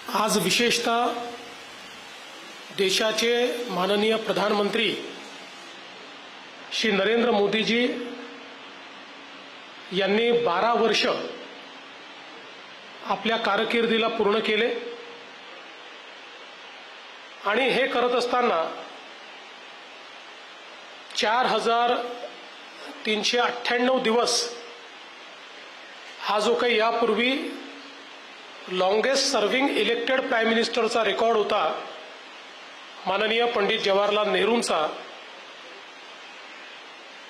आज विशेषतः देशाचे माननीय प्रधानमंत्री श्री नरेंद्र मोदीजी यांनी 12 वर्ष आपल्या कारकिर्दीला पूर्ण केले आणि हे करत असताना 4398 दिवस हा जो काही यापूर्वी लॉन्गेस्ट सर्व्हिंग इलेक्टेड प्राइम मिनिस्टरचा रेकॉर्ड होता माननीय पंडित जवाहरलाल नेहरूंचा,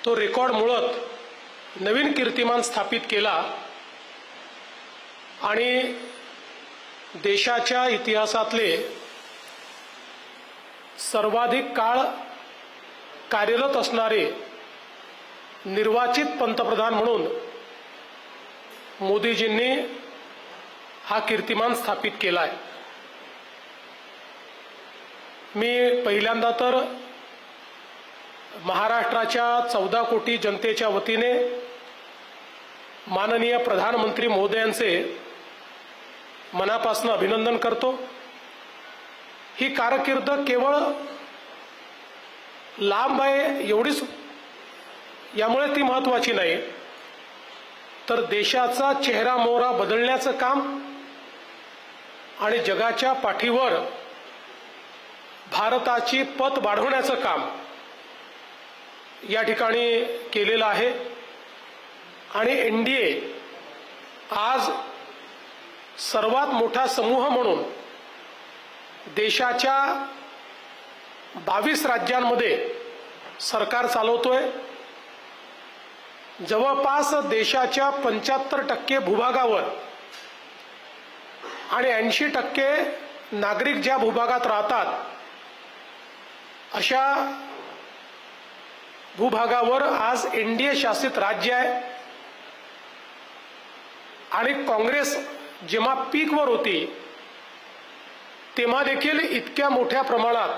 तो रेकॉर्ड मुळत नवीन कीर्तिमान स्थापित केला आणि देशाच्या इतिहासातले सर्वाधिक काळ कार्यरत असणारे निर्वाचित पंतप्रधान म्हणून मोदीजींनी हा कीर्तिमान स्थापित केला आहे। मी पहिल्यांदा तर महाराष्ट्राच्या 14 कोटी जनतेच्या वतीने माननीय प्रधानमंत्री महोदयांचे मनापासून अभिनंदन करतो। ही कारकीर्द केवळ लांब आहे एवढीच यामुळे ती महत्त्वाची नाही, तर देशाचा चेहरा मोहरा बदलण्याचं काम आणि जगाच्या पाठीवर भारताची पत वाढवण्याचं काम या ठिकाणी केलेलं आहे। आणि एनडीए आज सर्वात मोठा समूह म्हणून देशाच्या 22 राज्यांमध्ये सरकार चालवतोय। जवळपास देशाच्या 75% भूभागावर आणि 80% नागरिक ज्या भूभागात राहतात अशा भूभागावर आज एनडीए शासित राज्य आहे। आणि काँग्रेस जेव्हा पीकवर होती तेव्हा देखील इतक्या मोठ्या प्रमाणात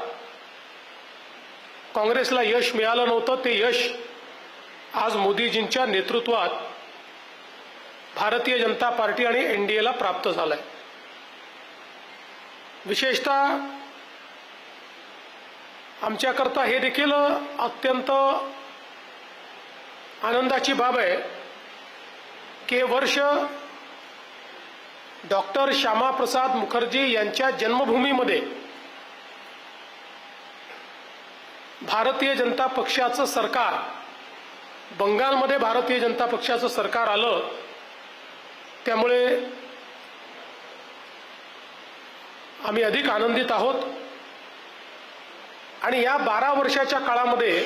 काँग्रेसला यश मिळालं नव्हतं। ते यश आज मोदीजींच्या नेतृत्वात भारतीय जनता पार्टी आणि एनडीएला प्राप्त झालंय। विशेषतः आमच्याकरता हे देखील अत्यंत आनंदाची बाब आहे की वर्ष डॉक्टर श्यामाप्रसाद मुखर्जी यांच्या जन्मभूमीमध्ये भारतीय जनता पक्षाचं सरकार, बंगालमध्ये भारतीय जनता पक्षाचं सरकार आलं, त्यामुळे आम्ही अधिक आनंदित आहोत। आणि या 12 वर्षाच्या काळामध्ये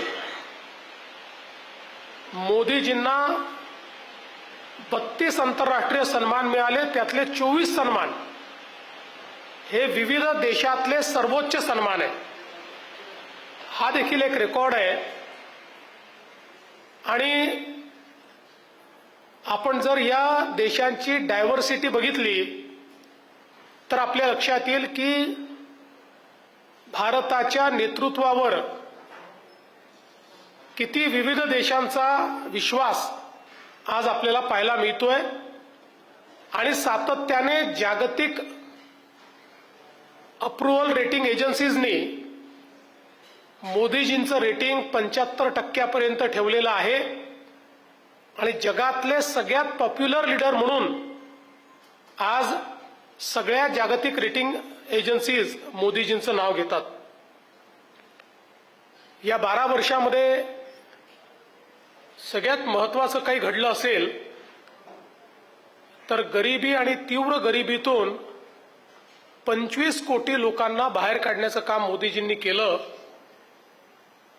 मोदीजींना 32 आंतरराष्ट्रीय सन्मान मिळाले, त्यातले 24 सन्मान हे विविध देशातले सर्वोच्च सन्मान आहे। हा देखील एक रेकॉर्ड आहे। आणि आपण जर या देशांची डायव्हर्सिटी बघितली तर आपल्या लक्षात येईल की भारताच्या नेतृत्वावर किती विविध देशांचा विश्वास आज आपल्याला पाहायला मिळतोय। आणि सातत्याने जागतिक अप्रूव्हल रेटिंग एजन्सीजनी मोदीजींचं रेटिंग 75% पर्यंत ठेवलेलं आहे। आणि जगातले सगळ्यात पॉप्युलर लीडर म्हणून आज सगळ्या जागतिक रेटिंग एजन्सीज मोदीजींचं नाव घेतात। या 12 वर्षामध्ये सगळ्यात महत्त्वाचं काही घडलं असेल तर गरिबी आणि तीव्र गरिबीतून 25 कोटी लोकांना बाहेर काढण्याचं काम मोदीजींनी केलं।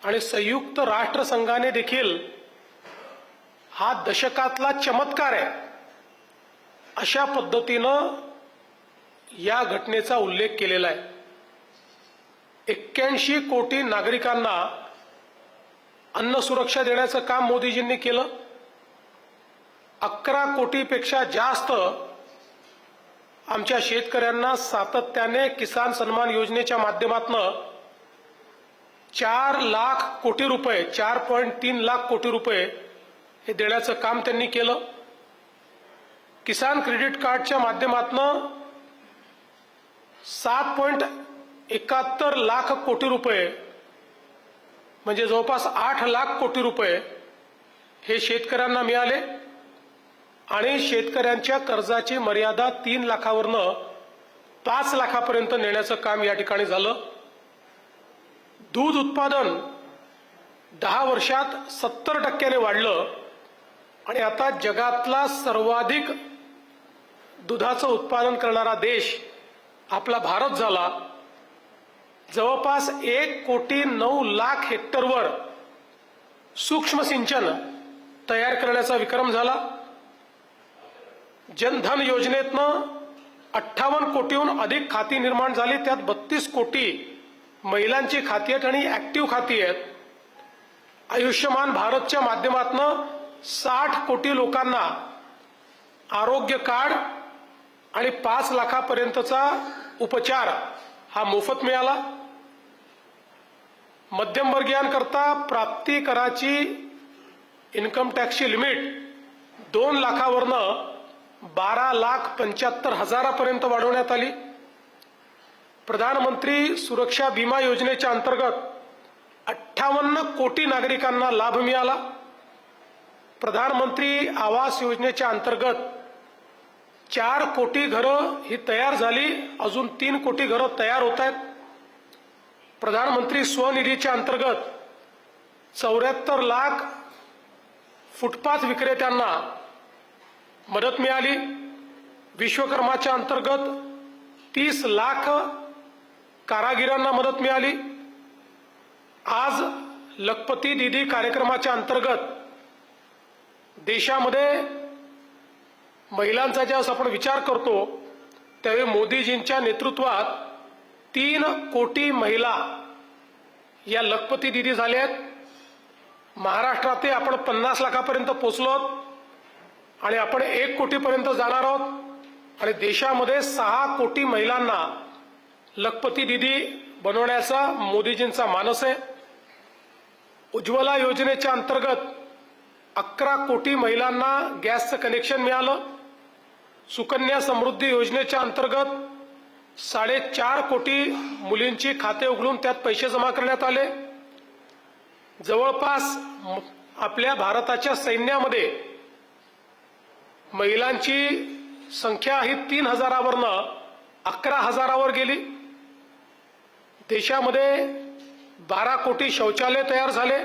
आणि संयुक्त राष्ट्रसंघाने देखील हा दशकातला चमत्कार आहे अशा पद्धतीनं या घटनेचा उल्लेख केलेला आहे। 81 कोटी नागरिकांना अन्न सुरक्षा देण्याचं काम मोदीजींनी केलं। 11 कोटीपेक्षा जास्त आमच्या शेतकऱ्यांना सातत्याने किसान सन्मान योजनेच्या माध्यमातून 4 लाख कोटी रुपये 4.3 लाख कोटी रुपये हे देण्याचं काम त्यांनी केलं। किसान क्रेडिट कार्डच्या माध्यमातून 7.71 लाख कोटी रुपये म्हणजे जवळपास 8 लाख कोटी रुपये हे शेतकऱ्यांना मिळाले आणि शेतकऱ्यांच्या कर्जाची मर्यादा 3 लाखावरनं 5 लाखापर्यंत नेण्याचं काम या ठिकाणी झालं. दूध उत्पादन 10 वर्षात 70% वाढलं आणि आता जगातला सर्वाधिक दुधाचं उत्पादन करणारा देश आपला भारत झाला. जवळपास 1,09,00,000 हेक्टरवर सूक्ष्म सिंचन तयार करण्याचा विक्रम झाला. जनधन योजनेतनं 58 कोटीहून अधिक खाती निर्माण झाली. त्यात 32 कोटी महिलांची खाती आहेत आणि ऍक्टिव्ह खाती आहेत. आयुष्यमान भारतच्या माध्यमातून 60 कोटी लोकांना आरोग्य कार्ड आणि 5 लाखापर्यंतचा उपचार हा मोफत मिळाला. मध्यमवर्गीयांकरता प्राप्ती कराची इन्कम टॅक्सची लिमिट 2 लाखावरनं 12,75,000 वाढवण्यात आली. प्रधानमंत्री सुरक्षा विमा योजनेच्या अंतर्गत 58 कोटी नागरिकांना लाभ मिळाला. प्रधानमंत्री आवास योजनेच्या अंतर्गत 4 कोटी घरं ही तयार झाली. अजून 3 कोटी घरं तयार होत आहेत. प्रधानमंत्री स्वनिधीच्या अंतर्गत 74 लाख फुटपाथ विक्रेत्यांना मदत मिळाली. विश्वकर्माच्या अंतर्गत 30 लाख कारागिरांना मदत मिळाली. आज लखपती दीदी कार्यक्रमाच्या अंतर्गत देशामध्ये महिलांचा ज्यावेळेस आपण विचार करतो त्यावेळी मोदीजींच्या नेतृत्वात 3 कोटी महिला या लखपती दीदी झाल्या आहेत. महाराष्ट्रात आपण 50 लाखापर्यंत पोहोचलो आणि आपण 1 कोटीपर्यंत जाणार आहोत आणि देशामध्ये 6 कोटी महिलांना लखपती दीदी बनवण्याचा मोदीजींचा मानस आहे. उज्ज्वला योजनेच्या अंतर्गत 11 कोटी महिलांना गॅसचं कनेक्शन मिळालं. सुकन्या समृद्धी योजनेच्या अंतर्गत 4.5 कोटी मुलींची खाते उघडून त्यात पैसे जमा करण्यात आले. जवळपास आपल्या भारताच्या सैन्यामध्ये महिलांची संख्या ही 3,000वरनं 11,000वर गेली. देशामध्ये 12 कोटी शौचालय तयार झाले.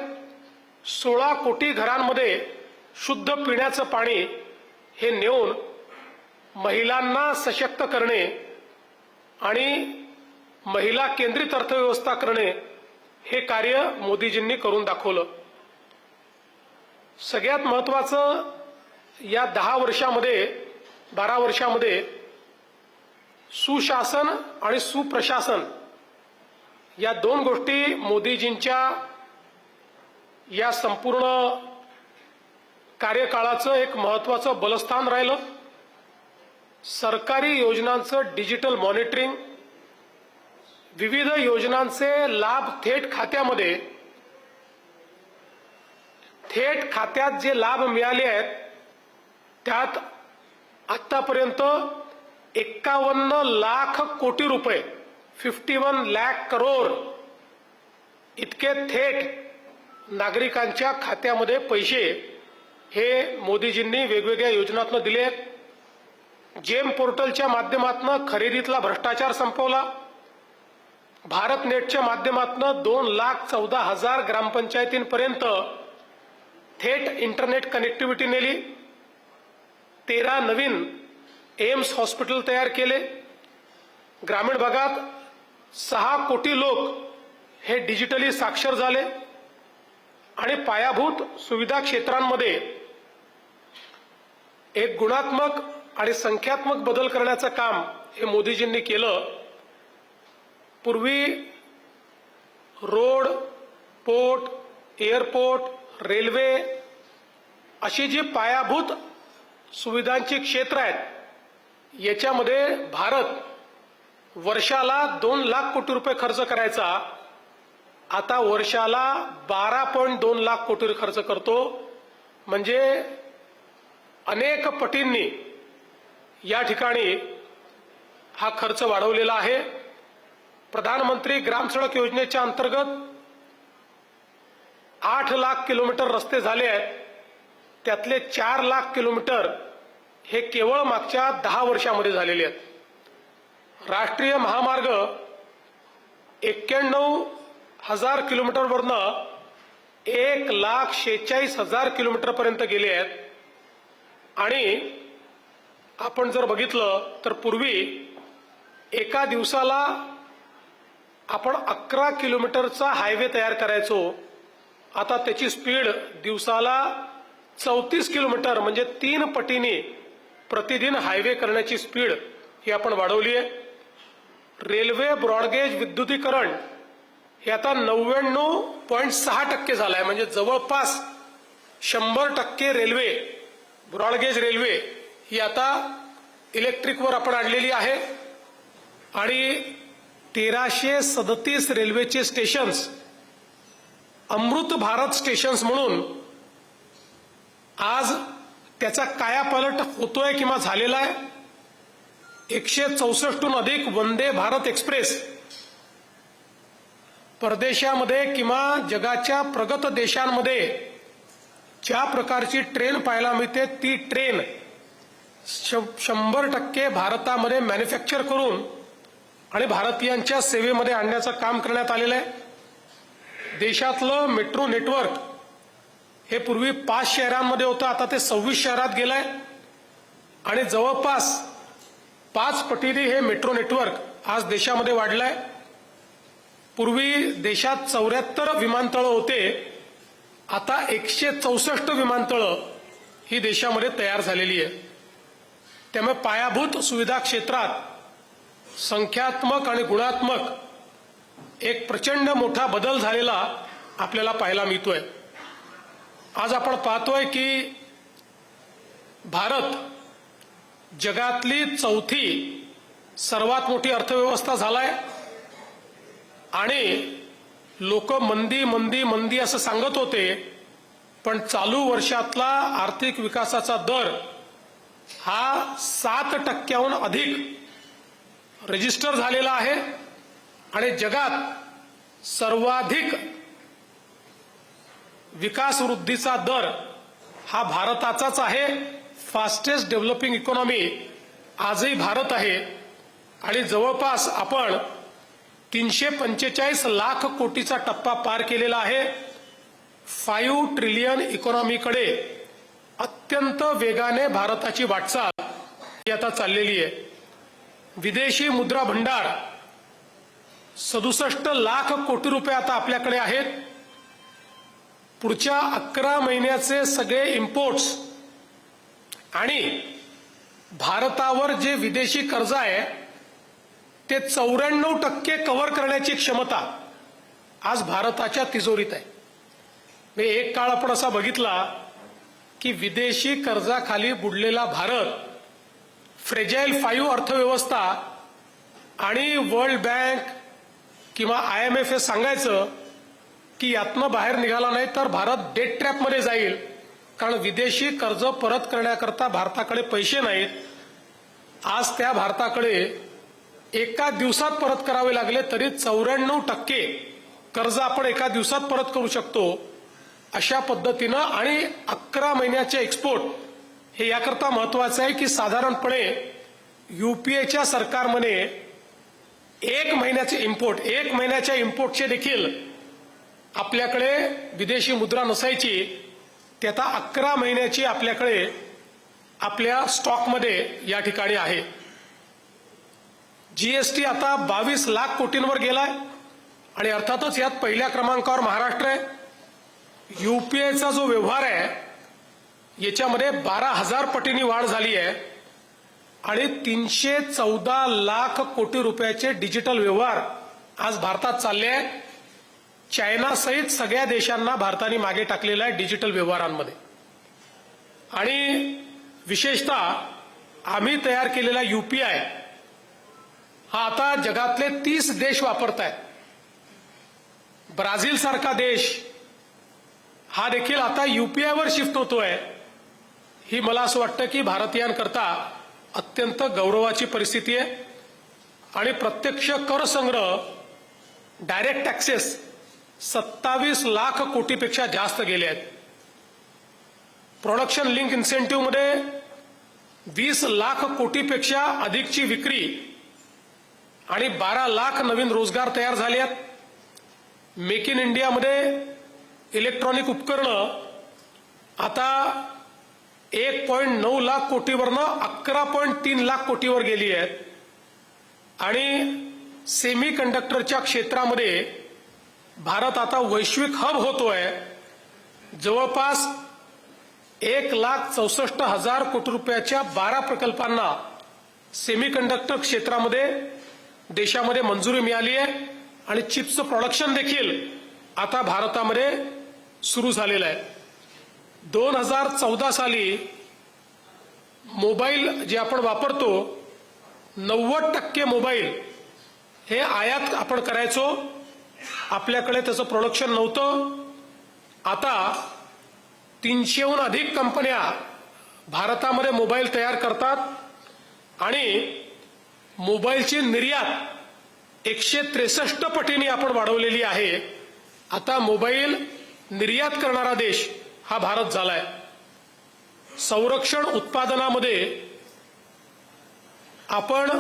16 कोटी घरांमध्ये शुद्ध पिण्याचं पाणी हे नेऊन महिलांना सशक्त करणे आणि महिला केंद्रित अर्थव्यवस्था करणे हे कार्य मोदीजींनी करून दाखवलं. सगळ्यात महत्त्वाचं या 12 वर्षामध्ये सुशासन आणि सुप्रशासन या 2 गोष्टी मोदीजींच्या या संपूर्ण कार्यकाळाचं एक महत्त्वाचं बलस्थान राहिलं. सरकारी योजनांचं डिजिटल मॉनिटरिंग, विविध योजनांचे लाभ थेट खात्यात जे लाभ मिळाले आहेत त्यात आतापर्यंत 51 लाख कोटी रुपये 51 लाख करोड इतके थेट नागरिकांच्या खात्यामध्ये पैसे हे मोदीजींनी वेगवेगळ्या योजनांतून दिले आहेत. जेम पोर्टलच्या माध्यमातून खरेदीतला भ्रष्टाचार संपवला. भारत नेटच्या माध्यमातून 2,14,000 ग्रामपंचायतींपर्यंत थेट इंटरनेट कनेक्टिव्हिटी नेली. 13 नवीन एम्स हॉस्पिटल तयार केले. ग्रामीण भागात 6 कोटी लोक हे डिजिटली साक्षर झाले आणि पायाभूत सुविधा क्षेत्रांमध्ये एक गुणात्मक आणि संख्यात्मक बदल करण्याचं काम हे मोदीजींनी केलं. पूर्वी रोड, पोर्ट, एअरपोर्ट, रेल्वे अशी जी पायाभूत सुविधांची क्षेत्र आहेत याच्यामध्ये भारत वर्षाला 2 लाख कोटी रुपये खर्च करायचा. आता वर्षाला 12.2 लाख कोटी खर्च करतो. म्हणजे अनेक पटींनी या ठिकाणी हा खर्च वाढवलेला आहे. प्रधानमंत्री ग्राम सडक योजनेच्या अंतर्गत 8 लाख किलोमीटर रस्ते झाले आहेत. त्यातले 4 लाख किलोमीटर हे केवळ मागच्या 10 वर्षामध्ये झालेले आहेत. राष्ट्रीय महामार्ग 91,000 किलोमीटरवरनं 1,46,000 किलोमीटर पर्यंत गेले आहेत. आणि आपण जर बघितलं तर पूर्वी एका दिवसाला आपण 11 किलोमीटरचा हायवे तयार करायचो. आता त्याची स्पीड दिवसाला 34 किलोमीटर म्हणजे 3 पटीने प्रतिदिन हायवे करण्याची स्पीड ही आपण वाढवली आहे. रेल्वे ब्रॉडगेज विद्युतीकरण हे आता 99.6% झालं आहे. म्हणजे जवळपास 100% रेल्वे ब्रॉडगेज रेल्वे ही आता इलेक्ट्रिकवर आपण आणलेली आहे. आणि 1337 रेल्वेचे स्टेशन्स अमृत भारत स्टेशन्स म्हणून आज त्याचा कायापालट होतोय किंवा झालेला आहे. 164हून अधिक वंदे भारत एक्सप्रेस परदेशामध्ये किंवा जगाच्या प्रगत देशांमध्ये ज्या प्रकारची ट्रेन पाहायला मिळते ती ट्रेन 100% भारतामध्ये मॅन्युफॅक्चर करून आणि भारतीयांच्या सेवेमध्ये आणण्याचं काम करण्यात आलेलं आहे. देशातलं मेट्रो नेटवर्क हे पूर्वी 5 शहरांमध्ये होतं, आता ते 26 शहरात गेलंय. आणि जवळपास 5 पटीने हे मेट्रो नेटवर्क आज देशामध्ये वाढलंय. पूर्वी देशात 74 विमानतळं होते, आता 164 विमानतळं ही देशामध्ये तयार झालेली आहे. त्यामुळे पायाभूत सुविधा क्षेत्रात संख्यात्मक आणि गुणात्मक एक प्रचंड मोठा बदल झालेला आपल्याला पाहायला मिळतोय. आज आपण पाहतोय की भारत जगातली 4थी सर्वात मोठी अर्थव्यवस्था झालाय. आणि लोक मंदी मंदी मंदी असं सांगत होते, पण चालू वर्षातला आर्थिक विकासाचा दर हा 7%हून अधिक रजिस्टर झालेला आहे. आणि जगात सर्वाधिक विकास वृद्धीचा दर हा भारताचाच आहे. फास्टेस्ट डेव्हलपिंग इकॉनॉमी आजही भारत आहे. आणि जवळपास आपण 345 लाख कोटीचा टप्पा पार केलेला आहे. 5 ट्रिलियन इकॉनॉमीकडे अत्यंत वेगाने भारताची वाटचाल ही आता चाललेली आहे. विदेशी मुद्रा भंडार 67 लाख कोटी रुपये आता आपल्याकडे आहेत. पुढच्या 11 महिन्याचे सगळे इम्पोर्ट्स आणि भारतावर जे विदेशी कर्ज आहे ते 94% कव्हर करण्याची क्षमता आज भारताच्या तिजोरीत आहे. एक काळ आपण असा बघितला की विदेशी कर्जाखाली बुडलेला भारत, फ्रेजाईल 5 अर्थव्यवस्था आणि वर्ल्ड बँक किंवा IMF हे सांगायचं की यातनं बाहेर निघाला नाही तर भारत डेट ट्रॅपमध्ये जाईल, कारण विदेशी कर्ज परत करण्याकरता भारताकडे पैसे नाहीत. आज त्या भारताकडे एका दिवसात परत करावे लागले तरी 94% कर्ज आपण एका दिवसात परत करू शकतो. अशा पद्धतीनं आणि 11 महिन्याचे एक्सपोर्ट हे याकरता महत्वाचं आहे की साधारणपणे UPAच्या सरकारमध्ये 1 महिन्याच्या इम्पोर्टचे देखील आपल्याकडे विदेशी मुद्रा नसायची, ते आता 11 महिन्याची आपल्याकडे आपल्या स्टॉकमध्ये या ठिकाणी आहे. GST आता 22 लाख कोटींवर गेलाय आणि अर्थातच यात पहिल्या क्रमांकावर महाराष्ट्र आहे. UPAचा जो व्यवहार आहे याच्यामध्ये 12,000 पटींनी वाढ झाली आहे आणि 314 लाख कोटी रुपयाचे डिजिटल व्यवहार आज भारतात चालले आहेत. चायना सहित सगळ्या देशांना भारताने मागे टाकलेला आहे डिजिटल व्यवहारांमध्ये. आणि विशेषतः आम्ही तयार केलेला UPI हा आता जगातले 30 देश वापरत आहेत. ब्राझील सारखा देश हा देखील आता UPI वर शिफ्ट होतोय. ही मला असं वाटतं की भारतीयांकरता अत्यंत गौरवाची परिस्थिती आहे. आणि प्रत्यक्ष कर संग्रह डायरेक्ट टॅक्सेस 27 लाख कोटीपेक्षा जास्त गेले आहेत. प्रोडक्शन लिंक इन्सेंटिव्ह मध्ये 20 लाख कोटीपेक्षा अधिकची विक्री आणि 12 लाख नवीन रोजगार तयार झाले आहेत. मेक इन इंडियामध्ये इलेक्ट्रॉनिक उपकरणं आता 1.9 लाख कोटीवरनं 11.3 लाख कोटीवर गेली आहेत. आणि सेमी कंडक्टरच्या क्षेत्रामध्ये भारत आता वैश्विक हब होतोय. जवळपास 1,64,000 कोटी रुपयाच्या 12 प्रकल्पांना सेमी कंडक्टर क्षेत्रामध्ये देशामध्ये मंजुरी मिळाली आहे आणि चिप्सचं प्रोडक्शन देखील आता भारतामध्ये सुरू झालेलं आहे. 2014 साली मोबाईल जे आपण वापरतो 90% मोबाईल हे आयात आपण करायचो. आपल्याकडे त्याचं प्रोडक्शन नव्हतं. आता 300हून अधिक कंपन्या भारतामध्ये मोबाईल तयार करतात आणि मोबाईलची निर्यात 163 पटीने आपण वाढवलेली आहे. आता मोबाईल निर्यात करणारा देश हा भारत झालाय. संरक्षण उत्पादनामध्ये आपण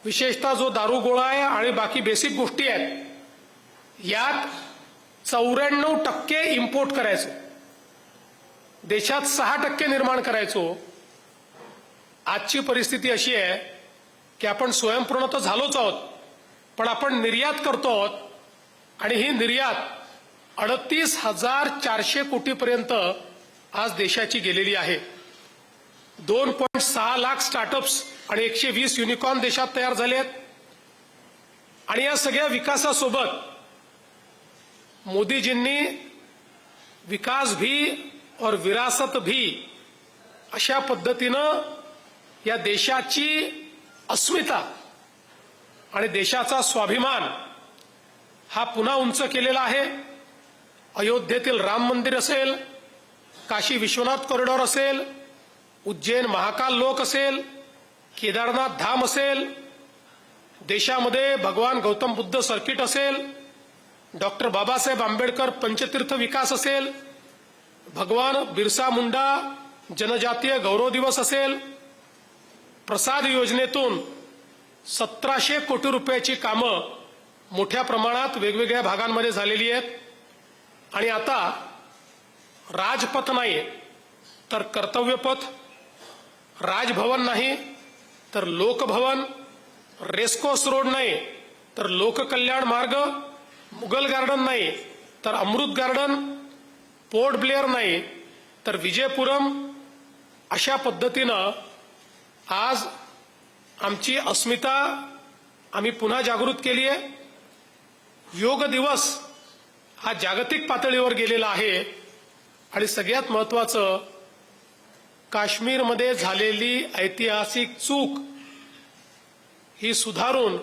विशेषतः जो दारुगोळा आहे आणि बाकी बेसिक गोष्टी आहेत यात 94% इम्पोर्ट करायचो. देशात 6% निर्माण करायचो. आजची परिस्थिती अशी आहे की आपण स्वयंपूर्ण तर झालोच आहोत पण आपण निर्यात करतो आहोत आणि ही निर्यात 38,400 कोटीपर्यंत आज देशाची गेलेली आहे. 2.6 लाख स्टार्टअप्स आणि 120 युनिकॉर्न देशात तयार झाले आहेत. आणि या सगळ्या विकासासोबत मोदीजींनी विकास भी और विरासत भी अशा पद्धतीनं या देशाची अस्मिता आणि देशाचा स्वाभिमान हा पुन्हा उंच केलेला आहे. अयोध्येतील राम मंदिर असेल, काशी विश्वनाथ कॉरिडॉर असेल, उज्जैन महाकाल लोक असेल, केदारनाथ धाम असेल, देशामध्ये भगवान गौतम बुद्ध सर्किट असेल, डॉक्टर बाबासाहेब आंबेडकर पंचतीर्थ विकास असेल, भगवान बिरसा मुंडा जनजातीय गौरव दिवस असेल, प्रसाद योजनेतून 1700 कोटी रुपयाची कामं मोठ्या प्रमाणात वेगवेगळ्या भागांमध्ये झालेली आहेत. आणि आता राजपथ नाही तर कर्तव्यपथ, राजभवन नाही तर लोकभवन, रेस्कोर्स रोड नाही तर लोककल्याण मार्ग, मुघल गार्डन नाही तर अमृत गार्डन, पोर्ट ब्लेअर नाही तर विजयपुरम, अशा पद्धतीनं आज आमची अस्मिता आम्ही पुन्हा जागृत केली आहे. योग दिवस हा जागतिक पातळीवर गेलेला आहे. आणि सगळ्यात महत्वाचं, काश्मीरमध्ये झालेली ऐतिहासिक चूक ही सुधारून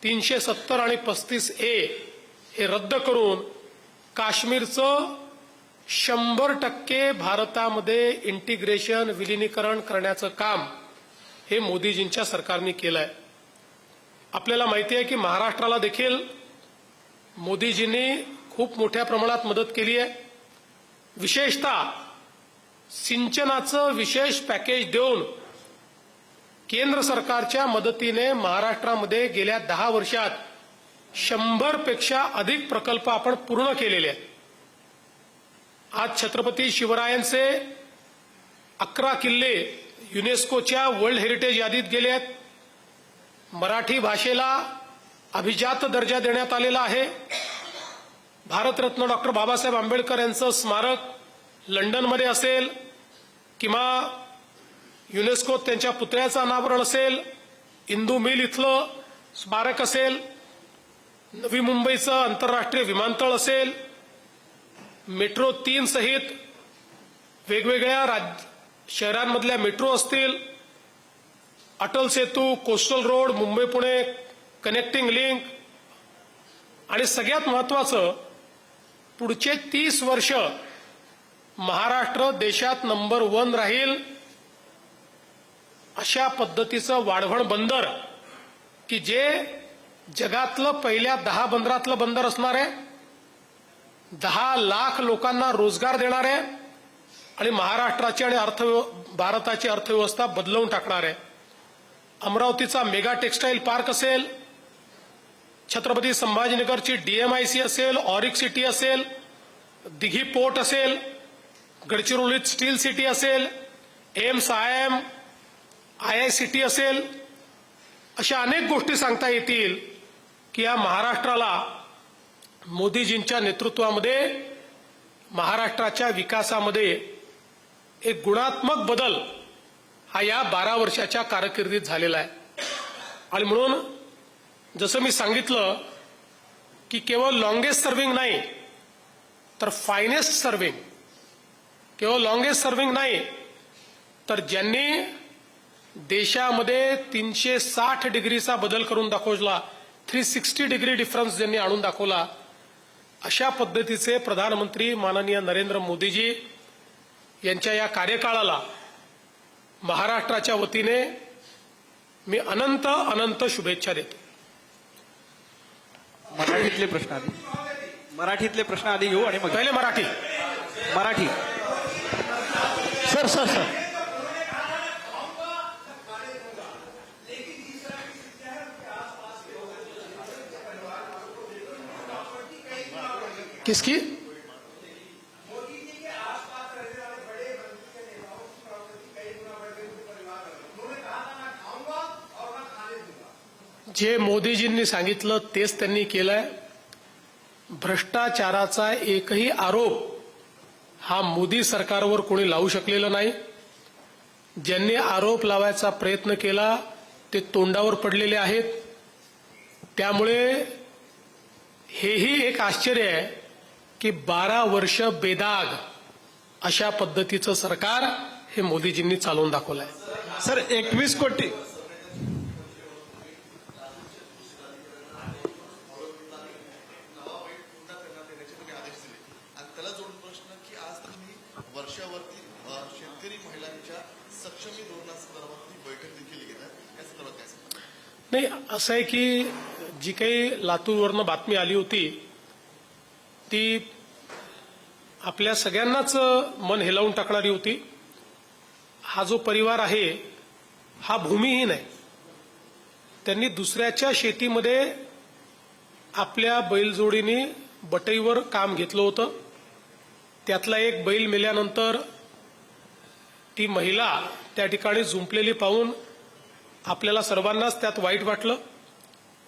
370 आणि 35A हे रद्द करून काश्मीरचं 100% भारतामध्ये इंटिग्रेशन विलिनीकरण करण्याचं काम हे मोदीजींच्या सरकारने केलंय. आपल्याला माहिती आहे की महाराष्ट्राला देखील मोदीजींनी खूप मोठ्या प्रमाणात मदत केली आहे. विशेषतः सिंचनाचं विशेष पॅकेज देऊन केंद्र सरकारच्या मदतीने महाराष्ट्रामध्ये गेल्या 10 वर्षात 100 पेक्षा अधिक प्रकल्प आपण पूर्ण केलेले आहेत. आज छत्रपती शिवरायांचे 11 किल्ले युनेस्कोच्या वर्ल्ड हेरिटेज यादीत गेले आहेत. मराठी भाषेला अभिजात दर्जा देण्यात आलेला आहे. भारतरत्न डॉक्टर बाबासाहेब आंबेडकर यांचं स्मारक लंडनमध्ये असेल किंवा युनेस्कोत त्यांच्या पुतळ्याचं अनावरण असेल, इंदू मिल इथलं स्मारक असेल, नवी मुंबईचं आंतरराष्ट्रीय विमानतळ असेल, मेट्रो 3 सहित वेगवेगळ्या शहरांमधल्या मेट्रो असतील, Atal Setu, coastal road, Mumbai Pune connecting link, आणि सगळ्यात महत्वाचं पुढचे 30 वर्ष महाराष्ट्र देशात नंबर 1 राहील अशा पद्धतीचं वाढवण बंदर की जे जगातलं पहिल्या 10 बंदरातलं बंदर असणार आहे, 10 लाख लोकांना रोजगार देणार आहे आणि महाराष्ट्राची आणि भारताची अर्थव्यवस्था बदलवून टाकणार आहे. अमरावतीचा मेगा टेक्सटाईल पार्क असेल, छत्रपती संभाजीनगरची DMIC असेल, ऑरिक सिटी असेल, दिघी पोर्ट असेल, गडचिरोलीत स्टील सिटी असेल, एम्स IIM IICT असेल, अशा अनेक गोष्टी सांगता येतील की या महाराष्ट्राला मोदीजींच्या नेतृत्वामध्ये महाराष्ट्राच्या विकासामध्ये एक गुणात्मक बदल हा या 12 वर्षाच्या कारकिर्दीत झालेला आहे. आणि म्हणून जसं मी सांगितलं की केवळ लॉंगेस्ट सर्व्हिंग नाही तर फायनेस्ट सर्व्हिंग, केवळ लॉंगेस्ट सर्व्हिंग नाही तर ज्यांनी देशामध्ये 360 डिग्रीचा बदल करून दाखवला, 360 डिग्री डिफरन्स ज्यांनी आणून दाखवला, अशा पद्धतीचे प्रधानमंत्री माननीय नरेंद्र मोदीजी यांच्या या कार्यकाळाला महाराष्ट्राच्या वतीने मी अनंत अनंत शुभेच्छा देतो. मराठीतले प्रश्न आधी घेऊ आणि मग पहिले मराठी. सर किसकी? जे मोदीजींनी सांगितलं तेच त्यांनी केलंय. भ्रष्टाचाराचा एकही आरोप हा मोदी सरकारवर कोणी लावू शकलेला नाही. ज्यांनी आरोप लावायचा प्रयत्न केला ते तोंडावर पडलेले आहेत. त्यामुळे हेही एक आश्चर्य आहे की 12 वर्ष बेदाग अशा पद्धतीचं सरकार हे मोदीजींनी चालवून दाखवलंय. सर 21 कोटी वर्षावरती शेतकरी महिलांच्या सक्षमी धोरणासंदर्भात बैठक देखील घेत आहे, या संदर्भात काय सांगता? नाही, असं आहे की जी काही लातूरवरनं बातमी आली होती ती आपल्या सगळ्यांनाच मन हेलावून टाकणारी होती. हा जो परिवार आहे हा भूमिहीन आहे. त्यांनी दुसऱ्याच्या शेतीमध्ये आपल्या बैलजोडीने बटईवर काम घेतलं होतं. त्यातला एक बैल मेल्यानंतर ती महिला त्या ठिकाणी झुंपलेली पाहून आपल्याला सर्वांनाच त्यात वाईट वाटलं.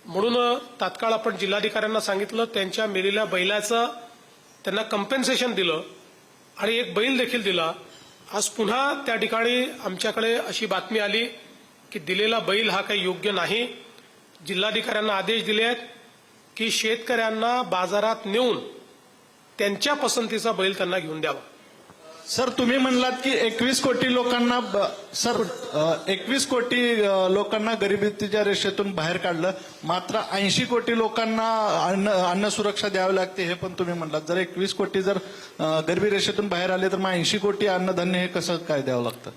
म्हणून तात्काळ आपण जिल्हाधिकाऱ्यांना सांगितलं, त्यांच्या मेलेल्या बैलाचं त्यांना कम्पेन्सेशन दिलं आणि एक बैल देखील दिला. आज पुन्हा त्या ठिकाणी आमच्याकडे अशी बातमी आली की दिलेला बैल हा काही योग्य नाही. जिल्हाधिकाऱ्यांना आदेश दिले आहेत की शेतकऱ्यांना बाजारात नेऊन त्यांच्या पसंतीचा बैल त्यांना घेऊन द्यावा. सर तुम्ही म्हणलात की 21 कोटी लोकांना 21 कोटी लोकांना गरिबीच्या रेषेतून बाहेर काढलं, मात्र 80 कोटी लोकांना अन्न सुरक्षा द्यावी लागते हे पण तुम्ही म्हणलात. जर 21 कोटी जर गरिबी रेषेतून बाहेर आले तर मग 80 कोटी अन्नधान्य हे कसं काय द्यावं लागतं?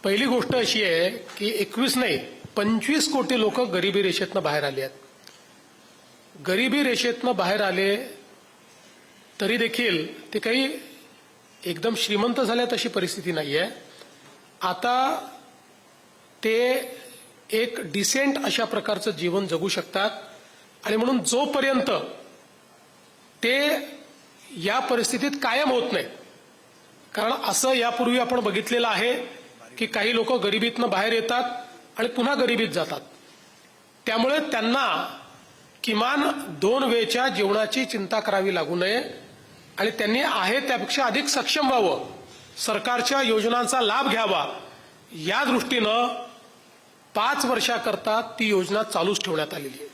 पहिली गोष्ट अशी आहे की 21 नाही 25 कोटी लोक गरिबी रेषेतनं बाहेर आले आहेत. गरिबी रेषेतनं बाहेर आले तरी देखील ते काही एकदम श्रीमंत झाल्यात अशी परिस्थिती नाहीये. आता ते एक डिसेंट अशा प्रकारचं जीवन जगू शकतात आणि म्हणून जोपर्यंत ते या परिस्थितीत कायम होत नाही, कारण असं यापूर्वी आपण बघितलेलं आहे की काही लोक गरिबीतनं बाहेर येतात आणि पुन्हा गरिबीत जातात. त्यामुळे त्यांना किमान 2 वेळच्या जेवणाची चिंता करावी लागू नये आणि त्यांनी आहे त्यापेक्षा अधिक सक्षम व्हावं, सरकारच्या योजनांचा लाभ घ्यावा, या दृष्टीनं 5 वर्षाकरता ती योजना चालूच ठेवण्यात आलेली आहे.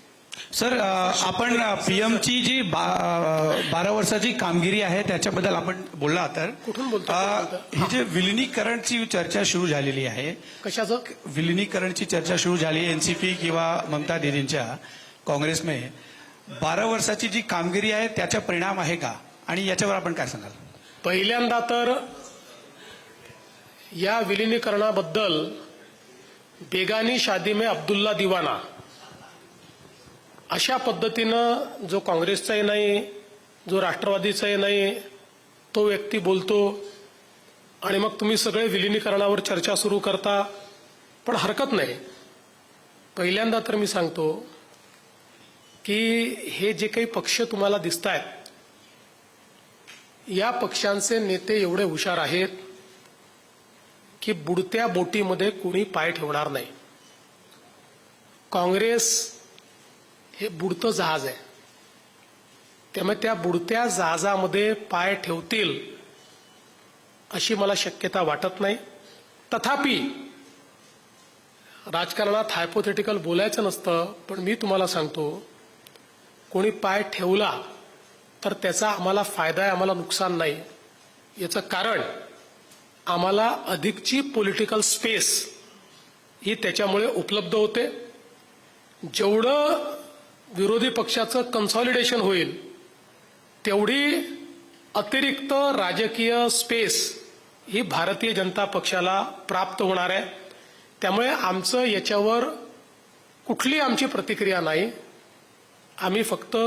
सर आपण पीएमची जी 12 वर्षाची कामगिरी आहे त्याच्याबद्दल आपण बोलला. तर कुठून बोलतो? ही जे विलिनीकरणची चर्चा सुरू झालेली आहे, कशाचं विलिनीकरणची चर्चा सुरू झाली एनसीपी किंवा ममता दीदींच्या काँग्रेसमध्ये 12 वर्षाची जी कामगिरी आहे त्याचा परिणाम आहे का आणि याच्यावर आपण काय सांगाल? पहिल्यांदा तर या विलिनीकरणाबद्दल बेगानी शादी में अब्दुल्ला दिवाना अशा पद्धतीनं जो काँग्रेसचाही नाही, जो राष्ट्रवादीचाही नाही, तो व्यक्ती बोलतो आणि मग तुम्ही सगळे विलिनीकरणावर चर्चा सुरू करता. पण हरकत नाही. पहिल्यांदा तर मी सांगतो की हे जे काही पक्ष तुम्हाला दिसत आहेत, या पक्षांचे नेते एवढे हुशार आहेत की बुडत्या बोटीमध्ये कोणी पाय ठेवणार नाही. काँग्रेस हे बुडतं जहाज आहे. त्यामुळे त्या बुडत्या जहाजामध्ये पाय ठेवतील अशी मला शक्यता वाटत नाही. तथापि राजकारणात हायपोथेटिकल बोलायचं नसतं, पण मी तुम्हाला सांगतो, कोणी पाय ठेवला तर त्याचा आम्हाला फायदा आहे, आम्हाला नुकसान नाही. याचं कारण आम्हाला अधिकची पॉलिटिकल स्पेस ही त्याच्यामुळे उपलब्ध होते. जेवढं विरोधी पक्षाचं कन्सॉलिडेशन होईल तेवढी अतिरिक्त राजकीय स्पेस ही भारतीय जनता पक्षाला प्राप्त होणार आहे. त्यामुळे आमचं याच्यावर कुठली आमची प्रतिक्रिया नाही. आम्ही फक्त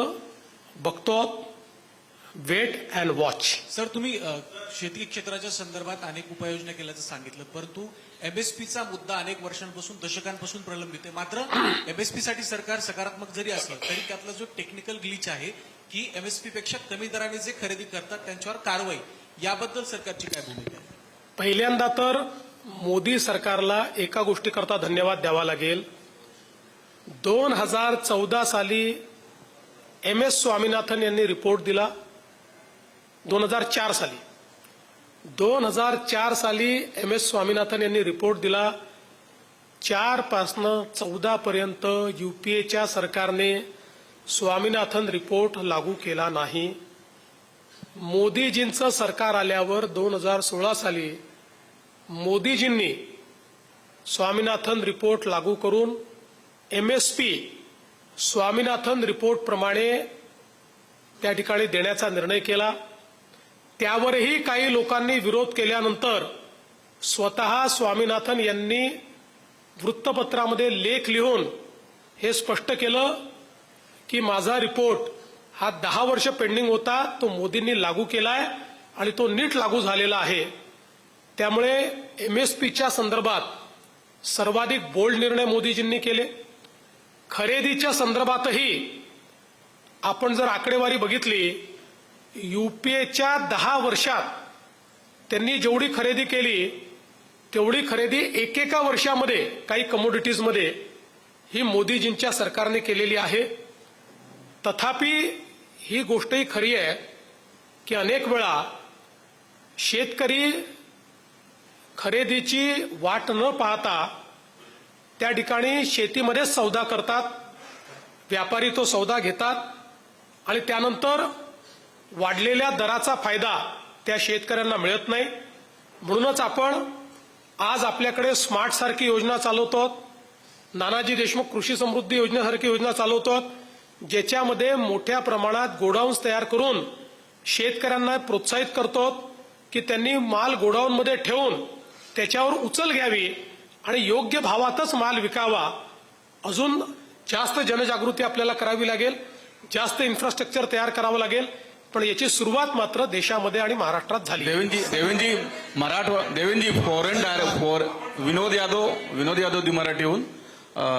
बघतो, वेट अँड वॉच. सर, तुम्ही शेती क्षेत्राच्या संदर्भात अनेक उपाययोजना केल्याचं सांगितलं, परंतु एमएसपीचा मुद्दा अनेक वर्षांपासून, दशकांपासून प्रलंबित आहे. मात्र एमएसपी साठी सरकार सकारात्मक जरी असलं तरी त्यातला जो टेक्निकल ग्लिच आहे की एमएसपी पेक्षा कमी दराने जे खरेदी करतात त्यांच्यावर कारवाई, याबद्दल सरकारची काय भूमिका आहे? पहिल्यांदा तर मोदी सरकारला एका गोष्टीकरता धन्यवाद द्यावा लागेल. 2014 साली MS स्वामीनाथन यांनी रिपोर्ट दिला. 2004 साली MS स्वामीनाथन यांनी रिपोर्ट दिला. 4 पासनं 14 पर्यंत UPAच्या सरकारने स्वामीनाथन रिपोर्ट लागू केला नाही. मोदीजींचं सरकार आल्यावर 2016 साली मोदीजींनी स्वामीनाथन रिपोर्ट लागू करून MSP स्वामीनाथन रिपोर्ट प्रमाणे त्या ठिकाणी देण्याचा निर्णय केला. त्यावरही काही लोकांनी विरोध केल्यानंतर स्वतः स्वामीनाथन यांनी वृत्तपत्रामध्ये लेख लिहून हे स्पष्ट केलं की माझा रिपोर्ट हा 10 वर्ष पेंडिंग होता, तो मोदींनी लागू केलाय आणि तो नीट लागू झालेला आहे. त्यामुळे MSPच्या संदर्भात सर्वाधिक बोल्ड निर्णय मोदीजींनी केले. खरेदीच्या संदर्भातही आपण जर आकडेवारी बघितली, UPAच्या 10 वर्षात त्यांनी जेवढी खरेदी केली तेवढी खरेदी एकेका वर्षामध्ये काही कमोडिटीजमध्ये ही मोदीजींच्या सरकारने केलेली आहे. तथापि ही गोष्टही खरी आहे की अनेक वेळा शेतकरी खरेदीची वाट न पाहता त्या ठिकाणी शेतीमध्ये सौदा करतात. व्यापारी तो सौदा घेतात आणि त्यानंतर वाढलेल्या दराचा फायदा त्या शेतकऱ्यांना मिळत नाही. म्हणूनच आपण आज आपल्याकडे स्मार्ट सारखी योजना चालवतो, नानाजी देशमुख कृषी समृद्धी योजनेसारखी योजना चालवतो, ज्याच्यामध्ये मोठ्या प्रमाणात गोडाऊन्स तयार करून शेतकऱ्यांना प्रोत्साहित करतो की त्यांनी माल गोडाऊनमध्ये ठेवून त्याच्यावर उचल घ्यावी आणि योग्य भावातच माल विकावा. अजून जास्त जनजागृती आपल्याला करावी लागेल, जास्त इन्फ्रास्ट्रक्चर तयार करावं लागेल, पण याची सुरुवात मात्र देशामध्ये आणि महाराष्ट्रात झाली. देवेंद्रजी विनोद यादव दी मराठीहून.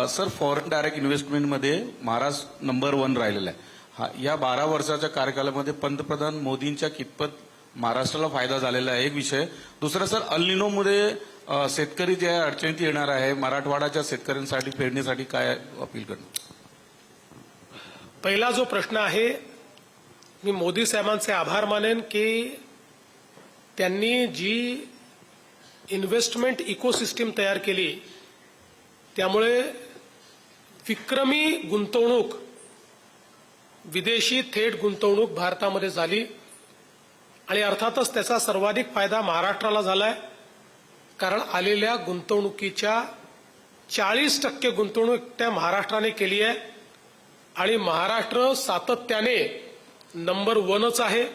सर, फॉरेन डायरेक्ट इन्व्हेस्टमेंटमध्ये महाराष्ट्र नंबर 1 राहिलेला आहे. या 12 वर्षाच्या कार्यकालामध्ये पंतप्रधान मोदींच्या कितपत महाराष्ट्राला फायदा झालेला आहे, एक विषय. दुसरा सर, अल्निनोमध्ये शेतकरी जे अडचणीत येणार आहे, मराठवाड्याच्या शेतकऱ्यांसाठी फेडणीसाठी काय अपील करणार? पहिला जो प्रश्न आहे, मी मोदी साहेबांचे आभार मानेन की त्यांनी जी इन्व्हेस्टमेंट इकोसिस्टीम तयार केली, त्यामुळे विक्रमी गुंतवणूक, विदेशी थेट गुंतवणूक भारतामध्ये झाली आणि अर्थातच त्याचा सर्वाधिक फायदा महाराष्ट्राला झालाय. कारण आलेल्या गुंतवणुकीच्या 40% गुंतवणूक त्या महाराष्ट्राने केली आहे आणि महाराष्ट्र सातत्याने नंबर 1च आहे.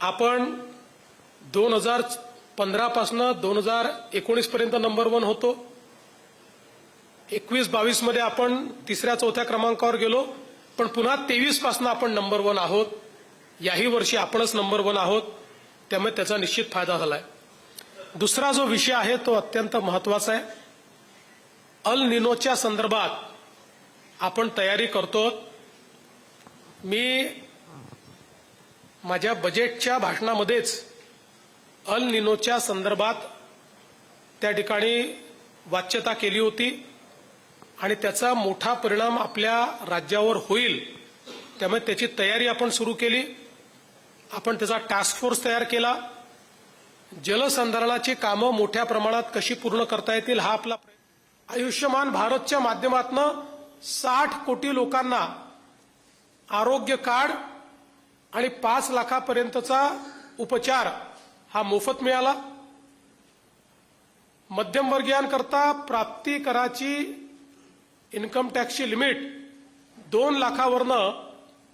आपण 2015 पासून 2019 पर्यंत नंबर 1 होतो. 21-22 मध्ये आपण 3-4 क्रमांकावर गेलो, पण पुन्हा 23 पासून आपण नंबर 1 आहोत. याही वर्षी आपणच नंबर 1 आहोत. त्यामुळे त्याचा निश्चित फायदा झालाय. दुसरा जो विषय आहे तो अत्यंत महत्वाचा आहे. अल निनोच्या संदर्भात आपण तयारी करतो. मी माझ्या बजेटच्या भाषणामध्येच अल निनोच्या संदर्भात त्या ठिकाणी वाच्यता केली होती आणि त्याचा मोठा परिणाम आपल्या राज्यावर होईल. त्यामुळे त्याची तयारी आपण सुरू केली. आपण त्याचा टास्क फोर्स तयार केला. जलसंधारणाची कामं मोठ्या प्रमाणात कशी पूर्ण करता येतील हा आपला प्रयत्न. आयुष्यमान भारतच्या माध्यमातून 60 कोटी लोकांना आरोग्य कार्ड आणि 5 लाखापर्यंतचा उपचार हा मोफत मिळाला. मध्यमवर्गीयांकरता प्राप्ती कराची इन्कम टॅक्सची लिमिट 2 लाखावरनं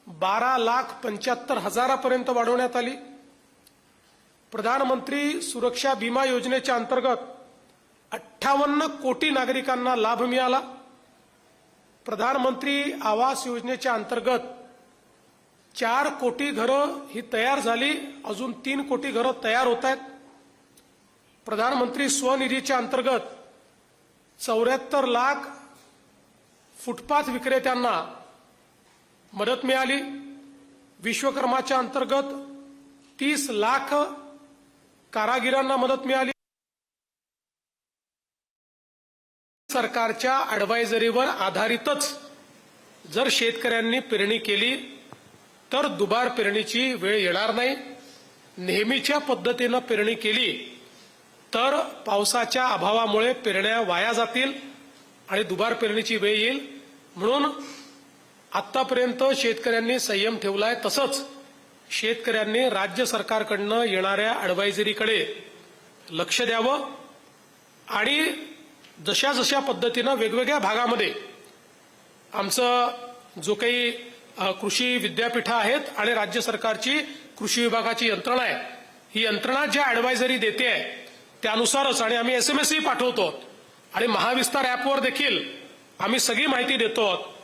12,75,000 वाढवण्यात आली. प्रधानमंत्री सुरक्षा बीमा योजनेच्या अंतर्गत 58 कोटी नागरिकांना लाभ मिळाला. प्रधानमंत्री आवास योजनेच्या अंतर्गत 4 कोटी घरं ही तयार झाली. अजून 3 कोटी घरं तयार होत आहेत. प्रधानमंत्री स्वनिधीच्या अंतर्गत 74 लाख फुटपाथ विक्रेत्यांना मदत मिळाली. विश्वकर्माच्या अंतर्गत 30 लाख कारागिरांना मदत मिळाली. सरकारच्या अॅडवायझरीवर आधारितच जर शेतकऱ्यांनी पेरणी केली तर दुबार पेरणीची वेळ येणार नाही. नेहमीच्या पद्धतीनं पेरणी केली तर पावसाच्या अभावामुळे पेरण्या वाया जातील आणि दुबार पेरणीची वेळ येईल. म्हणून आतापर्यंत शेतकऱ्यांनी संयम ठेवलाय. तसंच शेतकऱ्यांनी राज्य सरकारकडनं येणाऱ्या अॅडवायझरीकडे लक्ष द्यावं आणि जशा जशा पद्धतीनं वेगवेगळ्या भागामध्ये आमचं जो काही कृषी विद्यापीठं आहेत आणि राज्य सरकारची कृषी विभागाची यंत्रणा आहे, ही यंत्रणा ज्या अॅडवायझरी देते आहे त्यानुसारच, आणि आम्ही SMS पाठवतो आणि महाविस्तार ॲपवर देखील आम्ही सगळी माहिती देतो,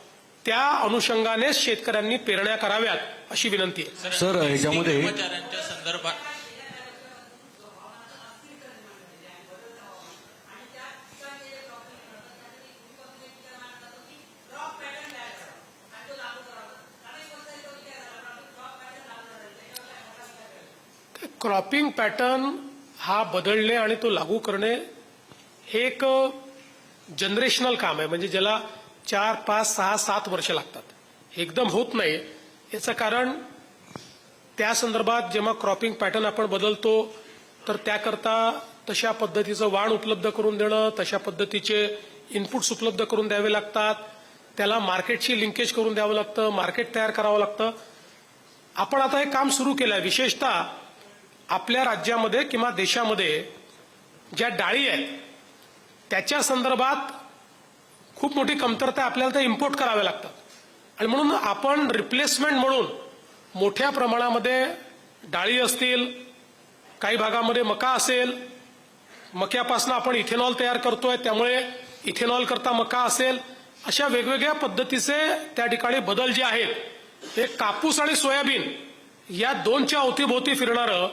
त्या अनुषंगाने शेतकऱ्यांनी पेरण्या कराव्यात अशी विनंती आहे. सर ह्याच्यामध्ये कर्मचाऱ्यांच्या संदर्भात क्रॉपिंग पॅटर्न हा बदलणे आणि तो लागू करणे हे एक जनरेशनल काम आहे. म्हणजे ज्याला 4, 5, 6, 7 वर्ष लागतात. हे एकदम होत नाही. याचं कारण त्या संदर्भात जेव्हा क्रॉपिंग पॅटर्न आपण बदलतो तर त्याकरता तशा पद्धतीचं वाण उपलब्ध करून देणं, तशा पद्धतीचे इनपुट्स उपलब्ध करून द्यावे लागतात. त्याला मार्केटशी लिंकेज करून द्यावं लागतं, मार्केट तयार करावं लागतं. आपण आता हे काम सुरू केलं आहे. विशेषतः आपल्या राज्यामध्ये किंवा देशामध्ये ज्या डाळी आहेत त्याच्या संदर्भात खूप मोठी कमतरता आपल्याला त्या इम्पोर्ट कराव्या लागतात. आणि म्हणून आपण रिप्लेसमेंट म्हणून मोठ्या प्रमाणामध्ये डाळी असतील, काही भागामध्ये मका असेल, मक्यापासून आपण इथेनॉल तयार करतोय त्यामुळे इथेनॉल करता मका असेल, अशा वेगवेगळ्या पद्धतीचे त्या ठिकाणी बदल जे आहेत, हे कापूस आणि सोयाबीन या 2च्या अवतीभोवती फिरणारं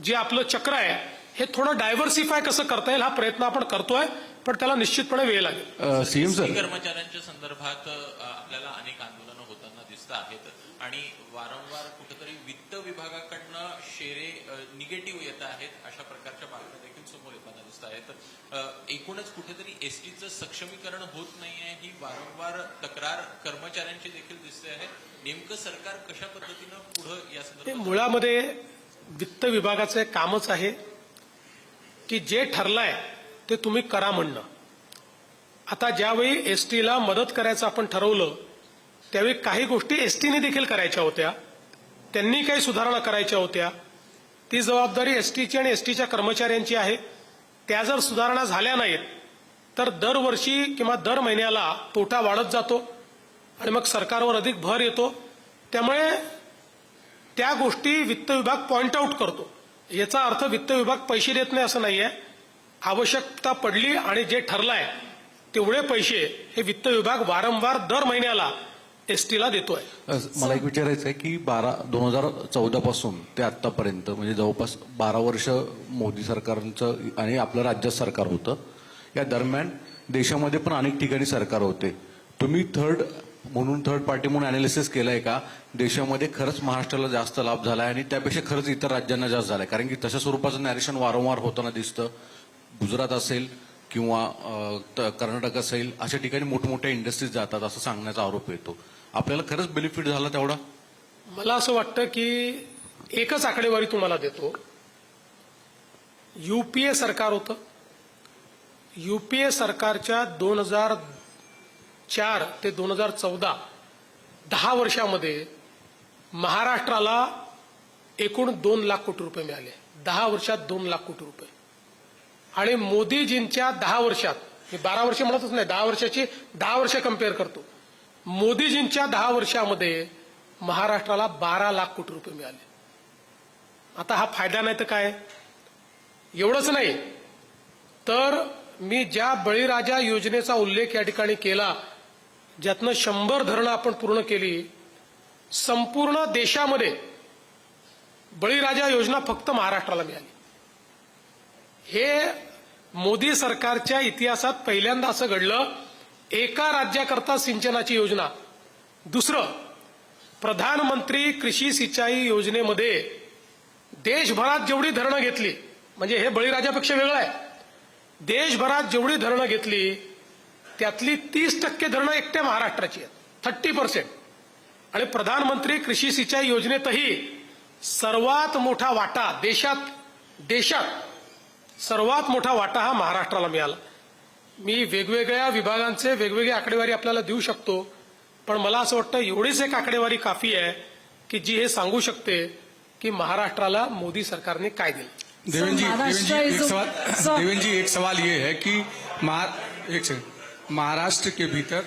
जे आपलं चक्र आहे हे थोडं डायव्हर्सिफाय कसं करता येईल हा प्रयत्न आपण करतोय, पण त्याला निश्चितपणे वेळ लागेल. सीएम सर कर्मचाऱ्यांच्या संदर्भात आपल्याला अनेक आंदोलनं होताना दिसत आहेत आणि वारंवार कुठेतरी वित्त विभागाकडनं शेरे निगेटिव्ह येत आहेत, अशा प्रकारच्या बातम्या देखील समोर येताना दिसत आहेत. एकूणच कुठेतरी एसटीचं सक्षमीकरण होत नाहीये ही वारंवार तक्रार कर्मचाऱ्यांची देखील दिसते आहे. नेमकं सरकार कशा पद्धतीनं पुढे या संदर्भात? मुळामध्ये वित्त विभागाचं एक कामच आहे की जे ठरलंय ते तुम्ही करा म्हणणं. आता ज्यावेळी एसटीला मदत करायचं आपण ठरवलं त्यावेळी काही गोष्टी एसटीने देखील करायच्या होत्या, त्यांनी काही सुधारणा करायच्या होत्या. ती जबाबदारी एसटीची आणि एसटीच्या कर्मचाऱ्यांची आहे. त्या जर सुधारणा झाल्या नाहीत तर दरवर्षी किंवा दर महिन्याला तोटा वाढत जातो आणि मग सरकारवर अधिक भर येतो. त्यामुळे त्या गोष्टी वित्त विभाग पॉइंट आउट करतो. याचा अर्थ वित्त विभाग पैसे देत नाही असं नाहीये. आवश्यकता पडली आणि जे ठरलंय तेवढे पैसे हे वित्त विभाग वारंवार दर महिन्याला एसटीला देतोय. मला एक विचारायचं आहे की 2014 पासून ते आतापर्यंत म्हणजे जवळपास 12 वर्ष मोदी सरकारचं आणि आपलं राज्य सरकार होतं. या दरम्यान देशामध्ये पण अनेक ठिकाणी सरकार होते. तुम्ही थर्ड पार्टी म्हणून अनालिसिस केलंय का देशामध्ये खरंच महाराष्ट्राला जास्त लाभ झालाय आणि त्यापेक्षा खरंच इतर राज्यांना जास्त झालाय? कारण की तशा स्वरूपाचं नॅरेशन वारंवार होताना दिसतं. गुजरात असेल किंवा कर्नाटक असेल अशा ठिकाणी मोठमोठ्या इंडस्ट्रीज जातात असं सांगण्याचा आरोप येतो. आपल्याला खरंच बेनिफिट झाला तेवढा? मला असं वाटतं की एकच आकडेवारी तुम्हाला देतो. युपीए सरकार होतं. युपीए सरकारच्या 2004 ते 2014 10 वर्षामध्ये महाराष्ट्राला एकूण 2 लाख कोटी रुपये मिळाले. 10 वर्षात 2 लाख कोटी रुपये. आणि मोदीजींच्या 10 वर्षात, मी 12 वर्ष म्हणतच नाही, 10 वर्षाची 10 वर्ष कम्पेअर करतो. मोदीजींच्या 10 वर्षामध्ये महाराष्ट्राला 12 लाख कोटी रुपये मिळाले. आता हा फायदा नाही तर काय? एवढंच नाही तर मी ज्या बळीराजा योजनेचा उल्लेख या ठिकाणी केला, ज्यातनं 100 धरणं आपण पूर्ण केली, संपूर्ण देशामध्ये बळीराजा योजना फक्त महाराष्ट्राला मिळाली. हे मोदी सरकारच्या इतिहासात पहिल्यांदा असं घडलं. एका राज्याकरता सिंचनाची योजना. दुसरं, प्रधानमंत्री कृषी सिंचाई योजनेमध्ये देशभरात जेवढी धरणं घेतली, म्हणजे हे बळीराजापेक्षा वेगळं आहे, देशभरात जेवढी धरणं घेतली त्यातली 30% धरणं एकट्या महाराष्ट्राची आहेत, 30%. आणि प्रधानमंत्री कृषी सिंचाई योजनेतही सर्वात मोठा वाटा देशात सर्वात मोठा वाटा हा महाराष्ट्राला मिळाला. मी वेगवेगळ्या विभागांचे वेगवेगळी आकडेवारी आपल्याला देऊ शकतो, पण मला असं वाटतं एवढीच एक आकडेवारी काफी आहे की जी हे सांगू शकते की महाराष्ट्राला मोदी सरकारने काय दिलं. देवेंद्र जी एक सवाल ये है कि महाराष्ट्र के भीतर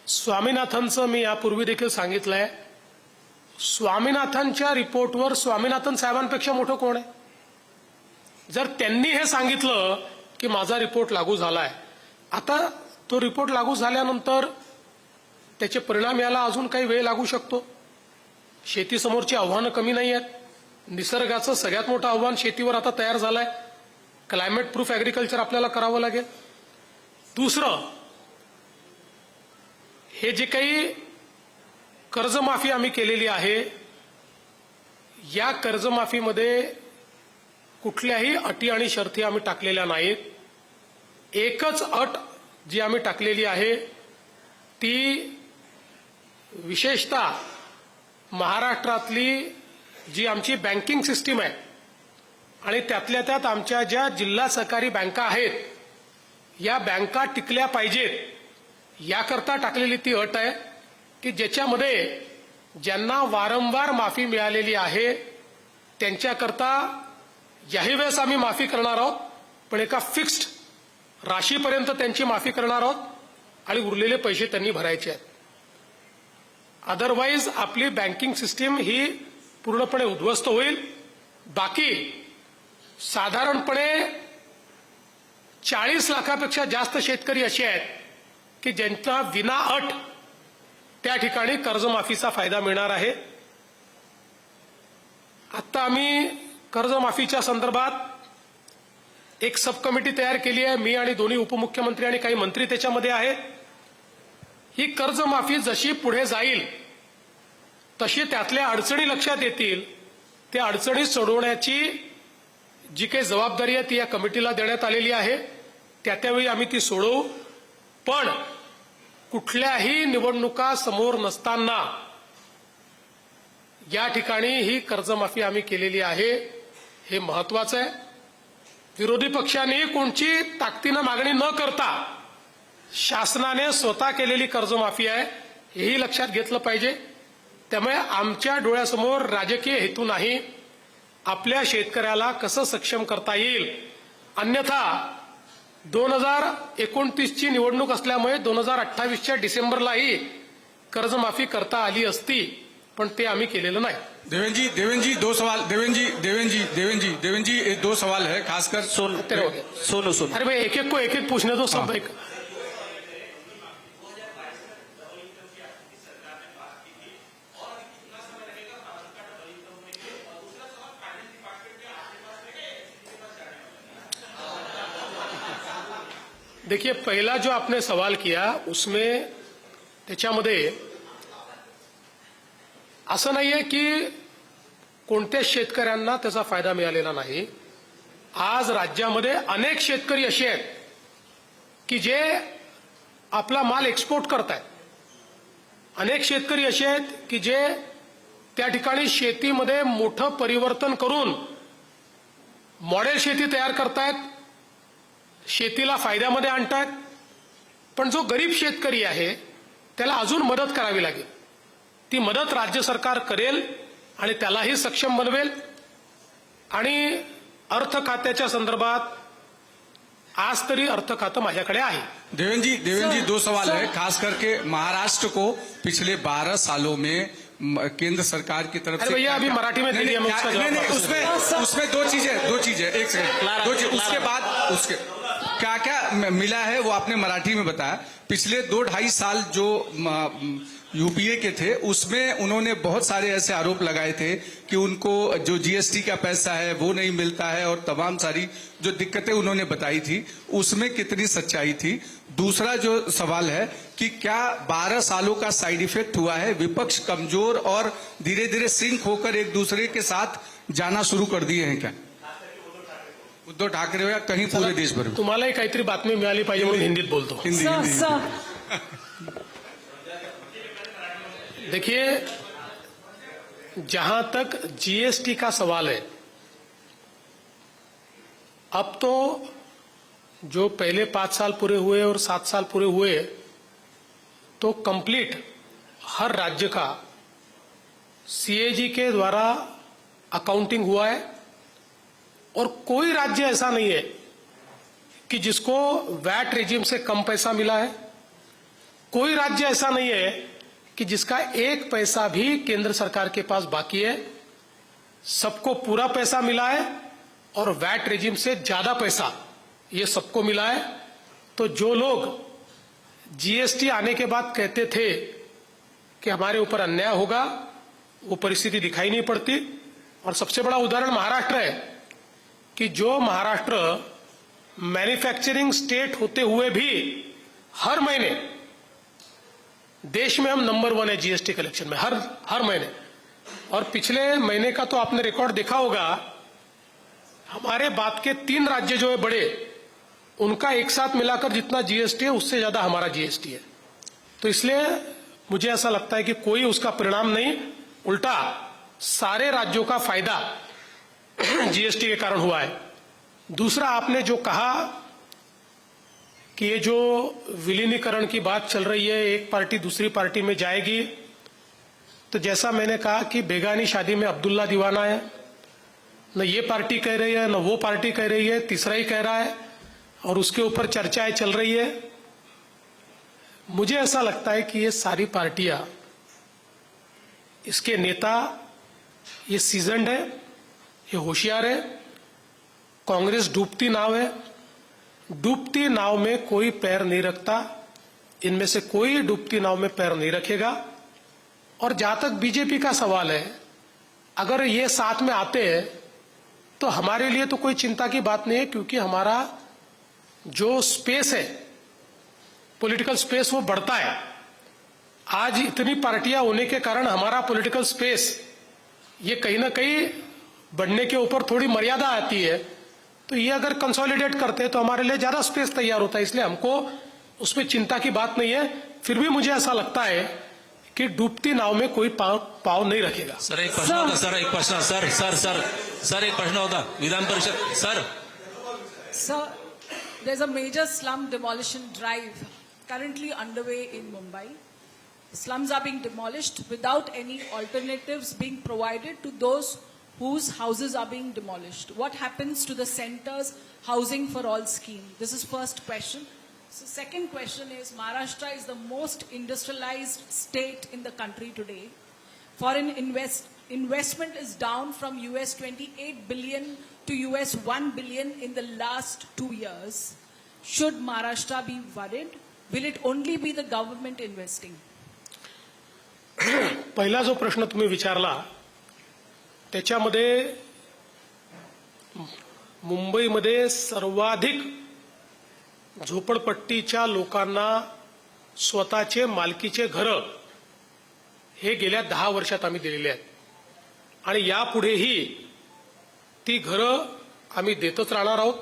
स्वामीनाथनचं मी यापूर्वी देखील सांगितलंय. स्वामीनाथनच्या रिपोर्टवर स्वामीनाथन साहेबांपेक्षा मोठं कोण आहे? जर त्यांनी हे सांगितलं की माझा रिपोर्ट लागू झालाय, आता तो रिपोर्ट लागू झाल्यानंतर त्याचे परिणाम यायला अजून काही वेळ लागू शकतो. शेतीसमोरची आव्हानं कमी नाही आहेत. निसर्गाचं सगळ्यात मोठं आव्हान शेतीवर आता तयार झालंय. क्लायमेट प्रूफ ऍग्रिकल्चर आपल्याला करावं लागेल. दुसरं, हे जे काही कर्जमाफी आम्ही केलेली आहे, या कर्जमाफीमध्ये कुठल्याही अटी आणि शर्ती आम्ही टाकलेल्या नाहीत. एकच अट जी आम्ही टाकलेली आहे ती विशेषतः महाराष्ट्रातली जी आमची बँकिंग सिस्टीम आहे आणि त्यातल्या त्यात आमच्या ज्या जिल्हा सहकारी बँका आहेत, या बँका टिकल्या पाहिजेत याकरता टाकलेली ती अट आहे की ज्याच्यामध्ये ज्यांना वारंवार माफी मिळालेली आहे त्यांच्याकरता याही वेळेस आम्ही माफी करणार आहोत, पण एका फिक्स्ड राशीपर्यंत त्यांची माफी करणार आहोत आणि उरलेले पैसे त्यांनी भरायचे आहेत. अदरवाईज आपली बँकिंग सिस्टीम ही पूर्णपणे उद्ध्वस्त होईल. बाकी साधारणपणे 40 लाखापेक्षा जास्त शेतकरी असे आहेत की ज्यांचा विना अट त्या ठिकाणी कर्जमाफीचा फायदा मिळणार आहे. आता आम्ही कर्जमाफीच्या संदर्भात एक सब कमिटी तयार केली आहे. मी आणि दोन्ही उपमुख्यमंत्री आणि काही मंत्री त्याच्यामध्ये आहेत. ही कर्जमाफी जशी पुढे जाईल तशी त्यातल्या अडचणी लक्षात येतील. त्या अडचणी सोडवण्याची जी काही जबाबदारी आहे ती या कमिटीला देण्यात आलेली आहे. त्यावेळी आम्ही ती सोडवू. पण कुठल्याही निवडणुका समोर नसताना या ठिकाणी ही कर्जमाफी आम्ही केलेली आहे, हे महत्वाचं आहे. विरोधी पक्षांनी कोणची ताकदीनं मागणी न करता शासनाने स्वतः केलेली कर्जमाफी आहे, हेही लक्षात घेतलं पाहिजे. त्यामुळे आमच्या डोळ्यासमोर राजकीय हेतू नाही, आपल्या शेतकऱ्याला कसं सक्षम करता येईल. अन्यथा 2029ची निवडणूक असल्यामुळे 2028च्या डिसेंबरलाही कर्जमाफी करता आली असती, पण ते आम्ही केलेलं नाही. देवेंद्र जी दो सवाल. देवेंद्र जी ये दो सवाल है, खासकर सोनू अरे भाई एक एक को एक एक पूछने दो सब. एक देखिए, पहला जो आपने सवाल किया उसमें त्याच्यामध्ये असं नाहीये की कोणत्याच शेतकऱ्यांना त्याचा फायदा मिळालेला नाही. आज राज्यामध्ये अनेक शेतकरी असे आहेत की जे आपला माल एक्सपोर्ट करतायत. अनेक शेतकरी असे आहेत की जे त्या ठिकाणी शेतीमध्ये मोठं परिवर्तन करून मॉडेल शेती तयार करतायत, शेतीला फायद्यामध्ये आणतायत. पण जो गरीब शेतकरी आहे त्याला अजून मदत करावी लागेल. ती मदत राज्य सरकार करेल आणि त्यालाही सक्षम बनवेल. आणि अर्थ खात्याच्या संदर्भात आज तरी अर्थ खातं माझ्याकडे आहे. देवेंद्र जी दो सवाल है, खास करके महाराष्ट्र को पिछले 12 सालों में केंद्र सरकार की तरफ अरे से भैया, अभी मराठी में दे दिया, मैं उसका जवाब वापस उसमें दो चीजें एक सेकंड, दो चीज, उसके बाद उसके क्या क्या मिला है वो आपने मराठी में बताया. पिछले 2-2.5 साल जो यूपीए के थे उसमें उन्होंने बहुत सारे ऐसे आरोप लगाए थे कि उनको जो जीएसटी का पैसा है वो नहीं मिलता है और तमाम सारी जो दिक्कतें उन्होंने बताई थी, उसमें कितनी सच्चाई थी. दूसरा जो सवाल है कि क्या 12 सालों का साइड इफेक्ट हुआ है, विपक्ष कमजोर और धीरे धीरे सिंक होकर एक दूसरे के साथ जाना शुरू कर दिए हैं क्या उद्धव ठाकरे हो या कहीं पूरे देशभर में. तुम्हालाही काहीतरी बातमी मिळाली पाहिजे म्हणून हिंदीत बोलतो. हिंदी देखिए, जहां तक जीएसटी का सवाल है, अब तो जो पहले 5 साल पूरे हुए और 7 साल पूरे हुए तो कंप्लीट हर राज्य का सीएजी के द्वारा अकाउंटिंग हुआ है. और कोई राज्य ऐसा नहीं है कि जिसको वैट रेजिम से कम पैसा मिला है. कोई राज्य ऐसा नहीं है कि जिसका एक पैसा भी केंद्र सरकार के पास बाकी है. सबको पूरा पैसा मिला है और वैट रेजिम से ज्यादा पैसा ये सबको मिला है. तो जो लोग जीएसटी आने के बाद कहते थे कि हमारे ऊपर अन्याय होगा, वो परिस्थिति दिखाई नहीं पड़ती. और सबसे बड़ा उदाहरण महाराष्ट्र है कि जो महाराष्ट्र मैन्युफैक्चरिंग स्टेट होते हुए भी हर महीने देश में हम नंबर 1 है जीएसटी कलेक्शन में, हर महीने. और पिछले महीने का तो आपने रिकॉर्ड देखा होगा, हमारे बाद के 3 राज्य जो है बड़े, उनका एक साथ मिलाकर जितना जीएसटी है उससे ज्यादा हमारा जीएसटी है. तो इसलिए मुझे ऐसा लगता है कि कोई उसका परिणाम नहीं, उल्टा सारे राज्यों का फायदा जीएसटी के कारण हुआ है. दूसरा, आपने जो कहा कि ये जो विलीनीकरण की बात चल रही है, एक पार्टी दूसरी पार्टी में जाएगी, तो जैसा मैंने कहा कि बेगानी शादी में अब्दुल्ला दीवाना है, न ये पार्टी कह रही है न वो पार्टी कह रही है, तीसरा ही कह रहा है और उसके ऊपर चर्चाएं चल रही है. मुझे ऐसा लगता है कि ये सारी पार्टियां, इसके नेता ये सीजन्ड है, ये होशियार है. कांग्रेस डूबती नाव है, डूबती नाव में कोई पैर नहीं रखता. इनमें से कोई डूबती नाव में पैर नहीं रखेगा. और जहां तक बीजेपी का सवाल है, अगर ये साथ में आते हैं तो हमारे लिए तो कोई चिंता की बात नहीं है, क्योंकि हमारा जो स्पेस है, पॉलिटिकल स्पेस, वो बढ़ता है. आज इतनी पार्टियां होने के कारण हमारा पॉलिटिकल स्पेस ये कहीं ना कहीं बढ़ने के ऊपर थोड़ी मर्यादा आती है. तो ये अगर कंसोलिडेट करते हैं तो हमारे लिए ज्यादा स्पेस तैयार होता है. इसलिए हमको उसमें चिंता की बात नहीं है. फिर भी मुझे ऐसा लगता है कि डूबती नाव में कोई पाव नहीं रखेगा. सर एक प्रश्न होता, सर एक प्रश्न होता Vidhan Parishad. Sir, there's a major slum demolition drive currently underway in Mumbai. slums are being demolished without any alternatives being provided to those whose houses are being demolished. What happens to the center's housing for all scheme? This is first question. So second question is, Maharashtra is the most industrialized state in the country today. Foreign investment is down from US 28 billion to US 1 billion in the last 2 years. Should Maharashtra be worried? Will it only be the government investing? पहिला जो प्रश्न तुम्ही विचारला त्याच्यामध्ये मुंबईमध्ये सर्वाधिक झोपडपट्टीच्या लोकांना स्वतःचे मालकीचे घरं हे गेल्या 10 वर्षात आम्ही दिलेले आहेत आणि यापुढेही ती घरं आम्ही देतच राहणार आहोत.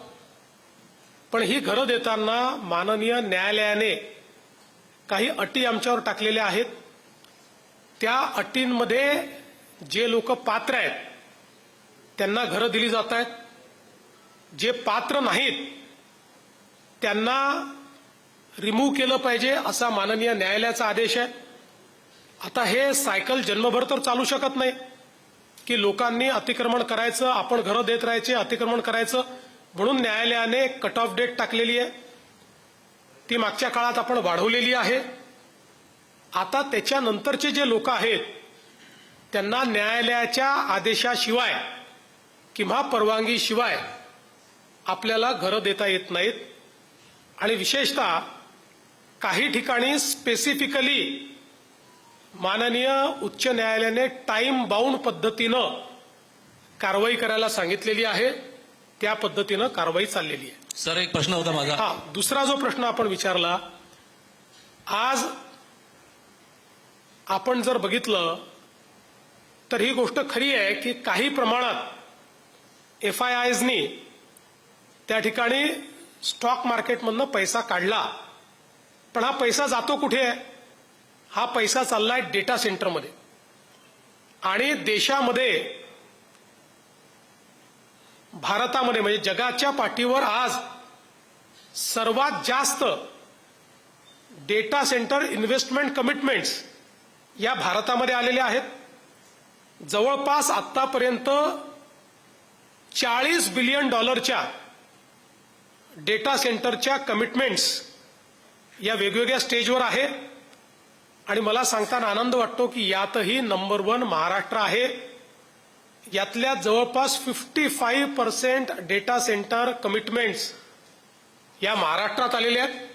पण ही घरं देताना माननीय न्यायालयाने काही अटी आमच्यावर टाकलेल्या आहेत. त्या अटींमध्ये जे लोक पात्र आहेत त्यांना घरं दिली जात आहेत. जे पात्र नाहीत त्यांना रिमूव्ह केलं पाहिजे असा माननीय न्यायालयाचा आदेश आहे. आता हे सायकल जन्मभर तर चालू शकत नाही की लोकांनी अतिक्रमण करायचं, आपण घरं देत राहायचे, अतिक्रमण करायचं. म्हणून न्यायालयाने कट ऑफ डेट टाकलेली आहे. ती मागच्या काळात आपण वाढवलेली आहे. आता त्याच्यानंतरचे जे लोक आहेत त्यांना न्यायालयाच्या आदेशाशिवाय किंवा परवानगीशिवाय आपल्याला घरं देता येत नाहीत. आणि विशेषतः काही ठिकाणी स्पेसिफिकली माननीय उच्च न्यायालयाने टाइम बाउंड पद्धतीनं कारवाई करायला सांगितलेली आहे. त्या पद्धतीनं कारवाई चाललेली आहे. सर एक प्रश्न होता माझा. दुसरा जो प्रश्न आपण विचारला, आज आपण जर बघितलं तर ही गोष्ट खरी आहे की काही प्रमाणात FIIsनी त्या ठिकाणी स्टॉक मार्केटमधनं पैसा काढला. पण हा पैसा जातो कुठे? हा पैसा चाललाय डेटा सेंटरमध्ये. आणि देशामध्ये, भारतामध्ये म्हणजे जगाच्या पाठीवर आज सर्वात जास्त डेटा सेंटर इन्व्हेस्टमेंट कमिटमेंट्स या भारतामध्ये आलेल्या आहेत. जवळपास आतापर्यंत $40 बिलियन डेटा सेंटरच्या कमिटमेंट्स या वेगवेगळ्या स्टेजवर आहे. आणि मला सांगताना आनंद वाटतो की यातही नंबर 1 महाराष्ट्र आहे. यातल्या जवळपास 55% डेटा सेंटर कमिटमेंट्स या महाराष्ट्रात आलेल्या आहेत.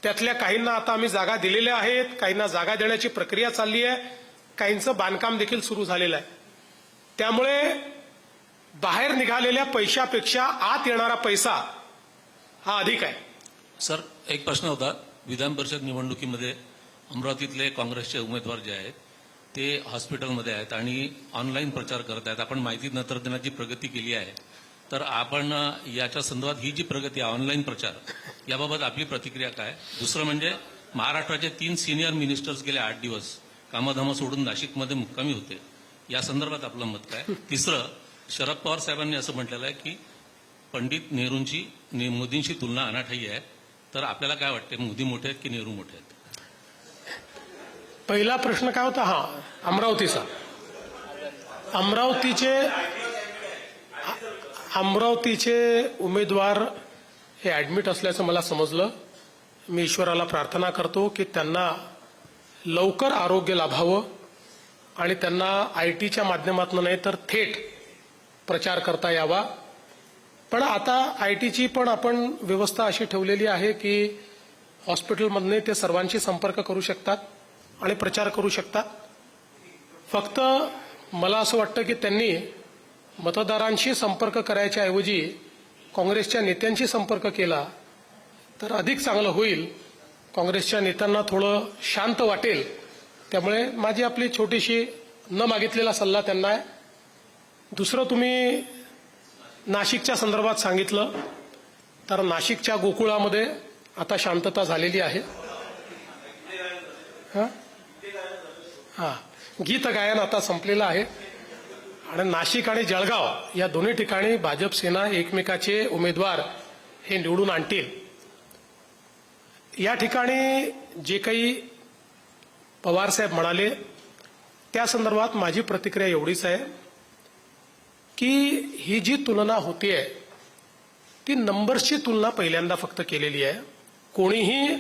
त्यातल्या काहींना आता आम्ही जागा दिलेल्या आहेत, काहींना जागा देण्याची प्रक्रिया चालली आहे, काहींचं बांधकाम देखील सुरू झालेलं आहे. त्यामुळे बाहेर निघालेल्या पैशापेक्षा आत येणारा पैसा हा अधिक आहे. सर एक प्रश्न होता. विधान परिषद निवडणुकीमध्ये अमरावतीतले काँग्रेसचे उमेदवार जे आहेत ते हॉस्पिटलमध्ये आहेत आणि ऑनलाईन प्रचार करत आहेत. आपण माहिती तंत्रज्ञानाची प्रगती केली आहे, तर आपण याच्या संदर्भात ही जी प्रगती आहे ऑनलाईन प्रचार, याबाबत आपली प्रतिक्रिया काय? दुसरं म्हणजे महाराष्ट्राचे 3 सिनियर मिनिस्टर्स गेले 8 दिवस कामधाम सोडून नाशिकमध्ये मुक्कामी होते. या संदर्भात आपलं मत काय? तिसरं, शरद पवार साहेबांनी असं म्हटलेलं आहे की पंडित नेहरूंची मोदींची तुलना अनाठायी आहे. तर आपल्याला काय वाटते, मोदी मोठे आहेत की नेहरू मोठे आहेत? पहिला प्रश्न काय होता? अमरावतीचा. अमरावतीचे उमेदवार हे ऍडमिट असल्याचं मला समजलं. मी ईश्वराला प्रार्थना करतो की त्यांना लवकर आरोग्य लाभावं आणि त्यांना ITच्या माध्यमातून नाही तर थेट प्रचार करता यावा. पण आता ITची पण आपण व्यवस्था अशी ठेवलेली आहे की हॉस्पिटलमधने ते सर्वांशी संपर्क करू शकतात आणि प्रचार करू शकतात. फक्त मला असं वाटतं की त्यांनी मतदारांशी संपर्क करायच्या ऐवजी काँग्रेसच्या नेत्यांशी संपर्क केला तर अधिक चांगलं होईल. काँग्रेसच्या नेत्यांना थोडं शांत वाटेल. त्यामुळे माझी आपली छोटीशी न मागितलेला सल्ला त्यांना आहे. दुसरं, तुम्ही नाशिकच्या संदर्भात सांगितलं तर नाशिकच्या गोकुळामध्ये आता शांतता झालेली आहे. गीत गायन आता संपलेलं आहे आणि नाशिक आणि जळगाव या दोन्ही ठिकाणी भाजप सेना एकमेकाचे उमेदवार हे निवडून आणतील. या ठिकाणी जे काही पवार साहेब म्हणाले त्या संदर्भात माझी प्रतिक्रिया एवढीच आहे की ही जी तुलना होतीये ती नंबर्सची तुलना पहिल्यांदा फक्त केलेली आहे. कोणीही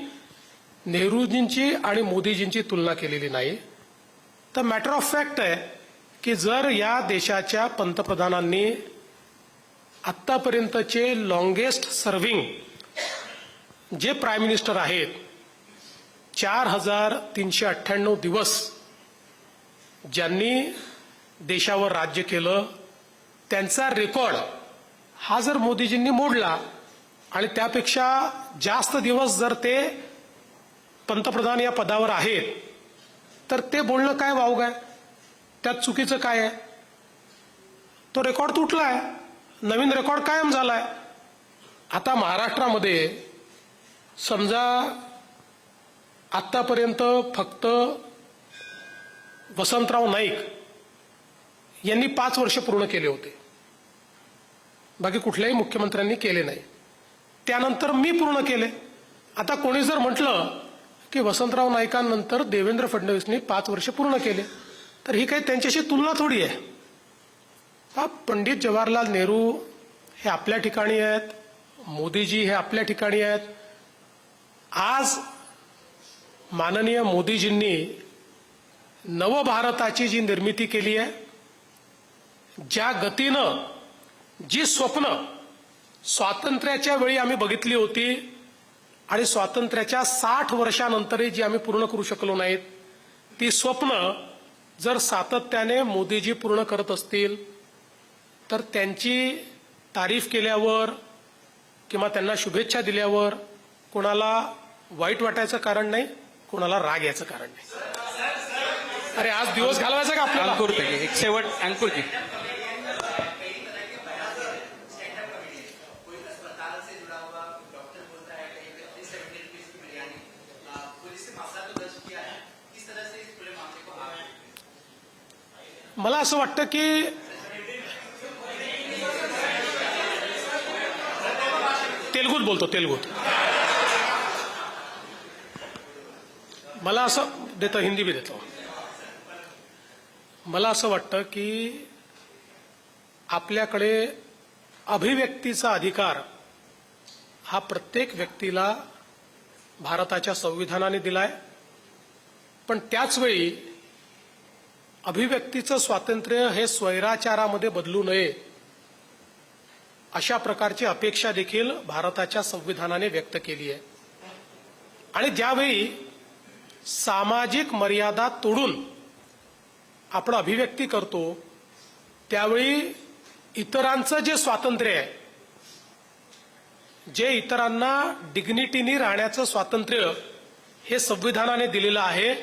नेहरूजींची आणि मोदीजींची तुलना केलेली नाही. तर मॅटर ऑफ फॅक्ट आहे की जर या देशाच्या पंतप्रधानांनी आत्तापर्यंतचे लॉंगेस्ट सर्व्हिंग जे प्राईम मिनिस्टर आहेत 4,398 दिवस ज्यांनी देशावर राज्य केलं त्यांचा रेकॉर्ड हा जर मोदीजींनी मोडला आणि त्यापेक्षा जास्त दिवस जर ते पंतप्रधान या पदावर आहेत तर ते बोलणं काय वावग आहे? त्यात चुकीचं काय आहे? तो रेकॉर्ड तुटलाय, नवीन रेकॉर्ड कायम झालाय. आता महाराष्ट्रामध्ये समजा आतापर्यंत फक्त वसंतराव नाईक यांनी 5 वर्ष पूर्ण केले होते, बाकी कुठल्याही मुख्यमंत्र्यांनी केले नाही. त्यानंतर मी पूर्ण केले. आता कोणी जर म्हटलं की वसंतराव नाईकांनंतर देवेंद्र फडणवीसनी 5 वर्ष पूर्ण केले तर ही काही त्यांच्याशी तुलना थोडी आहे. पंडित जवाहरलाल नेहरू हे आपल्या ठिकाणी आहेत, मोदीजी हे आपल्या ठिकाणी आहेत. आज माननीय मोदीजींनी नवभारताची जी निर्मिती केली आहे, ज्या गतीनं जी स्वप्न स्वातंत्र्याच्या वेळी आम्ही बघितली होती आणि स्वातंत्र्याच्या 60 वर्षानंतरही जी आम्ही पूर्ण करू शकलो नाहीत, ती स्वप्न जर सातत्याने मोदीजी पूर्ण करत असतील तर त्यांची तारीफ केल्यावर किंवा त्यांना शुभेच्छा दिल्यावर कोणाला वाईट वाटायचं कारण नाही, कोणाला राग यायचं कारण नाही. अरे आज दिवस घालवायचा का आपल्याला? एक शेवट अंकुर की मला असं वाटतं की तेलगूत बोलतो, तेलगूत. मला असं देतो, हिंदी भी देतो. मला असं वाटतं की आपल्याकडे अभिव्यक्तीचा अधिकार हा प्रत्येक व्यक्तीला भारताच्या संविधानाने दिलाय, पण त्याचवेळी अभिव्यक्तीचं स्वातंत्र्य हे स्वैराचारामध्ये बदलू नये अशा प्रकारची अपेक्षा देखील भारताच्या संविधानाने व्यक्त केली आहे. आणि ज्यावेळी सामाजिक मर्यादा तोडून आपण अभिव्यक्ती करतो त्यावेळी इतरांचं जे स्वातंत्र्य आहे, जे इतरांना डिग्निटीनी राहण्याचं स्वातंत्र्य हे संविधानाने दिलेलं आहे,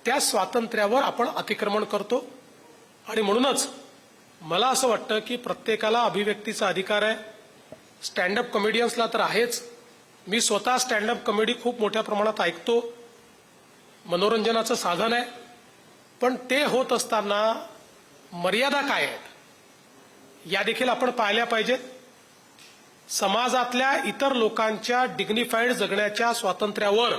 त्या स्वातंत्र्यावर आपण अतिक्रमण करतो. आणि म्हणूनच मला असं वाटतं की प्रत्येकाला अभिव्यक्तीचा अधिकार आहे. स्टँडअप कॉमेडियन्सला तर आहेच. मी स्वतः स्टँडअप कॉमेडी खूप मोठ्या प्रमाणात ऐकतो, मनोरंजनाचं साधन आहे. पण ते होत असताना मर्यादा काय आहेत या देखील आपण पाहिल्या पाहिजेत. समाजातल्या इतर लोकांच्या डिग्निफाईड जगण्याच्या स्वातंत्र्यावर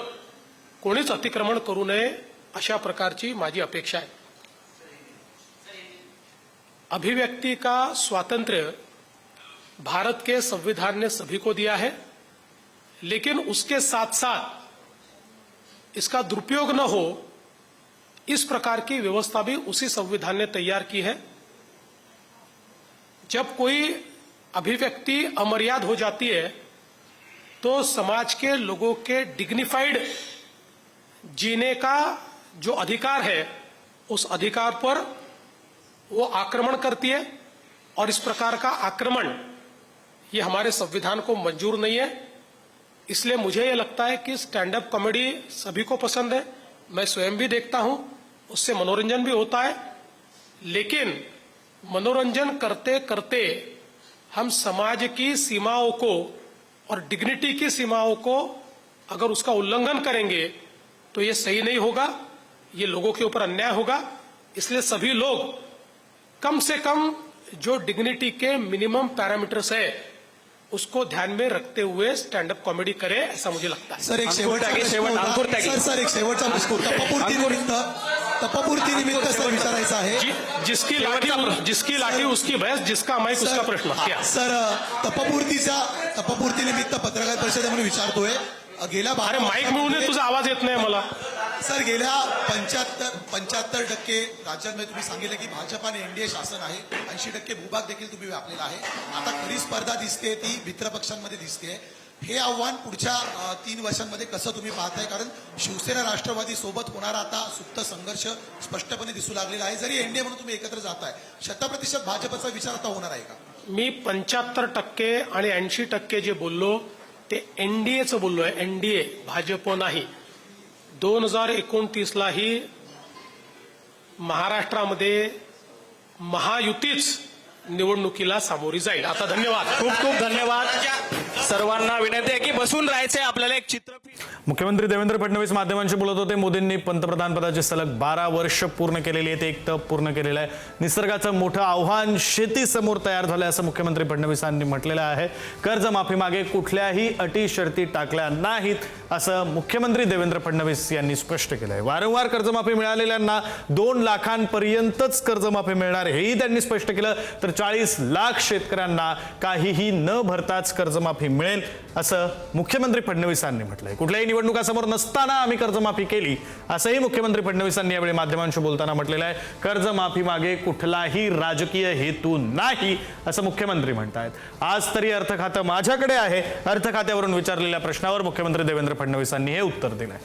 कोणीच अतिक्रमण करू नये अशा प्रकारची माझी अपेक्षा आहे. अभिव्यक्ति का स्वातंत्र्य भारत के संविधान ने सभी को दिया है, लेकिन उसके साथ साथ इसका दुरुपयोग न हो इस प्रकार की व्यवस्था भी उसी संविधान ने तैयार की है. जब कोई अभिव्यक्ति अमर्याद हो जाती है तो समाज के लोगों के डिग्निफाइड जीने का जो अधिकार है उस अधिकार पर वो आक्रमण करती है. और इस प्रकार का आक्रमण ये हमारे संविधान को मंजूर नहीं है. इसलिए मुझे ये लगता है कि स्टैंड अप कॉमेडी सभी को पसंद है, मैं स्वयं भी देखता हूं, उससे मनोरंजन भी होता है. लेकिन मनोरंजन करते करते हम समाज की सीमाओं को और डिग्निटी की सीमाओं को अगर उसका उल्लंघन करेंगे तो ये सही नहीं होगा, ये लोगों के ऊपर अन्याय होगा. इसलिए सभी लोग कम से कम जो डिग्निटी के मिनिमम पैरामीटर्स है उसको ध्यान में रखते हुए स्टैंड अप कॉमेडी करे, ऐसा मुझे लगता है. सर एक शेवटचा प्रश्न होता. सर एक शेवटचा प्रश्न तपपूर्तीनिमित्त सर विचारायचा आहे. जिसकी लाठी उसकी भैंस, जिसका माइक उसका प्रश्न. क्या सर तपपूर्तीनिमित्त पत्रकार परिषदेमध्ये विचारतोय. गेल्या अरे माईक मिळून तुझा आवाज येत नाही मला. सर गेल्या 75% राज्यांमध्ये तुम्ही सांगितलं की भाजप आणि एनडीए शासन आहे. 80% भूभाग देखील तुम्ही व्यापलेला आहे. आता खरी स्पर्धा दिसते ती मित्रपक्षांमध्ये दिसते. हे आव्हान पुढच्या 3 वर्षांमध्ये कसं तुम्ही पाहताय? कारण शिवसेना राष्ट्रवादी सोबत होणारा आता सुप्त संघर्ष स्पष्टपणे दिसू लागलेला आहे. जरी एनडीए म्हणून तुम्ही एकत्र जाताय, 100% भाजपचा विचार आता होणार आहे का? मी 75% आणि 80% जे बोललो ते एनडीएचं बोललोय. एनडीए, भाजप नाही. 2029लाही महाराष्ट्रामध्ये महायुतीच निवडणुकीला सामोरी जाईल. आता धन्यवाद. खूप खूप धन्यवाद. सर्वांना विनंती आहे की बसून राहायचंय. आपल्याला एक चित्रफित. मुख्यमंत्री देवेंद्र फडणवीस माध्यमांशी बोलत होते. मोदींनी पंतप्रधान पदाची सलग 12 वर्ष पूर्ण केलेली आहेत. एक टप पूर्ण केलेलं आहे. निसर्गाचं मोठं आव्हान शेतीसमोर तयार झालंय असं मुख्यमंत्री फडणवीसांनी म्हटलेलं आहे. कर्जमाफी मागे कुठल्याही अटी शर्ती टाकल्या नाहीत असं मुख्यमंत्री देवेंद्र फडणवीस यांनी स्पष्ट केलंय. वारंवार कर्जमाफी मिळालेल्यांना 2 लाखांपर्यंतच कर्जमाफी मिळणार हेही त्यांनी स्पष्ट केलं. तर 40 लाख शेतकऱ्यांना काहीही न भरताच कर्जमाफी मिळेल असं मुख्यमंत्री फडणवीसांनी म्हटलंय. कुठल्याही निवडणुकासमोर नसताना आम्ही कर्जमाफी केली असंही मुख्यमंत्री फडणवीसांनी यावेळी माध्यमांशी बोलताना म्हटलेलं आहे. कर्जमाफी मागे कुठलाही राजकीय हेतू नाही असं मुख्यमंत्री म्हणतायत. आज तरी अर्थ खातं माझ्याकडे आहे. अर्थ खात्यावरून विचारलेल्या प्रश्नावर मुख्यमंत्री देवेंद्र फडणवीसांनी हे उत्तर दिलंय.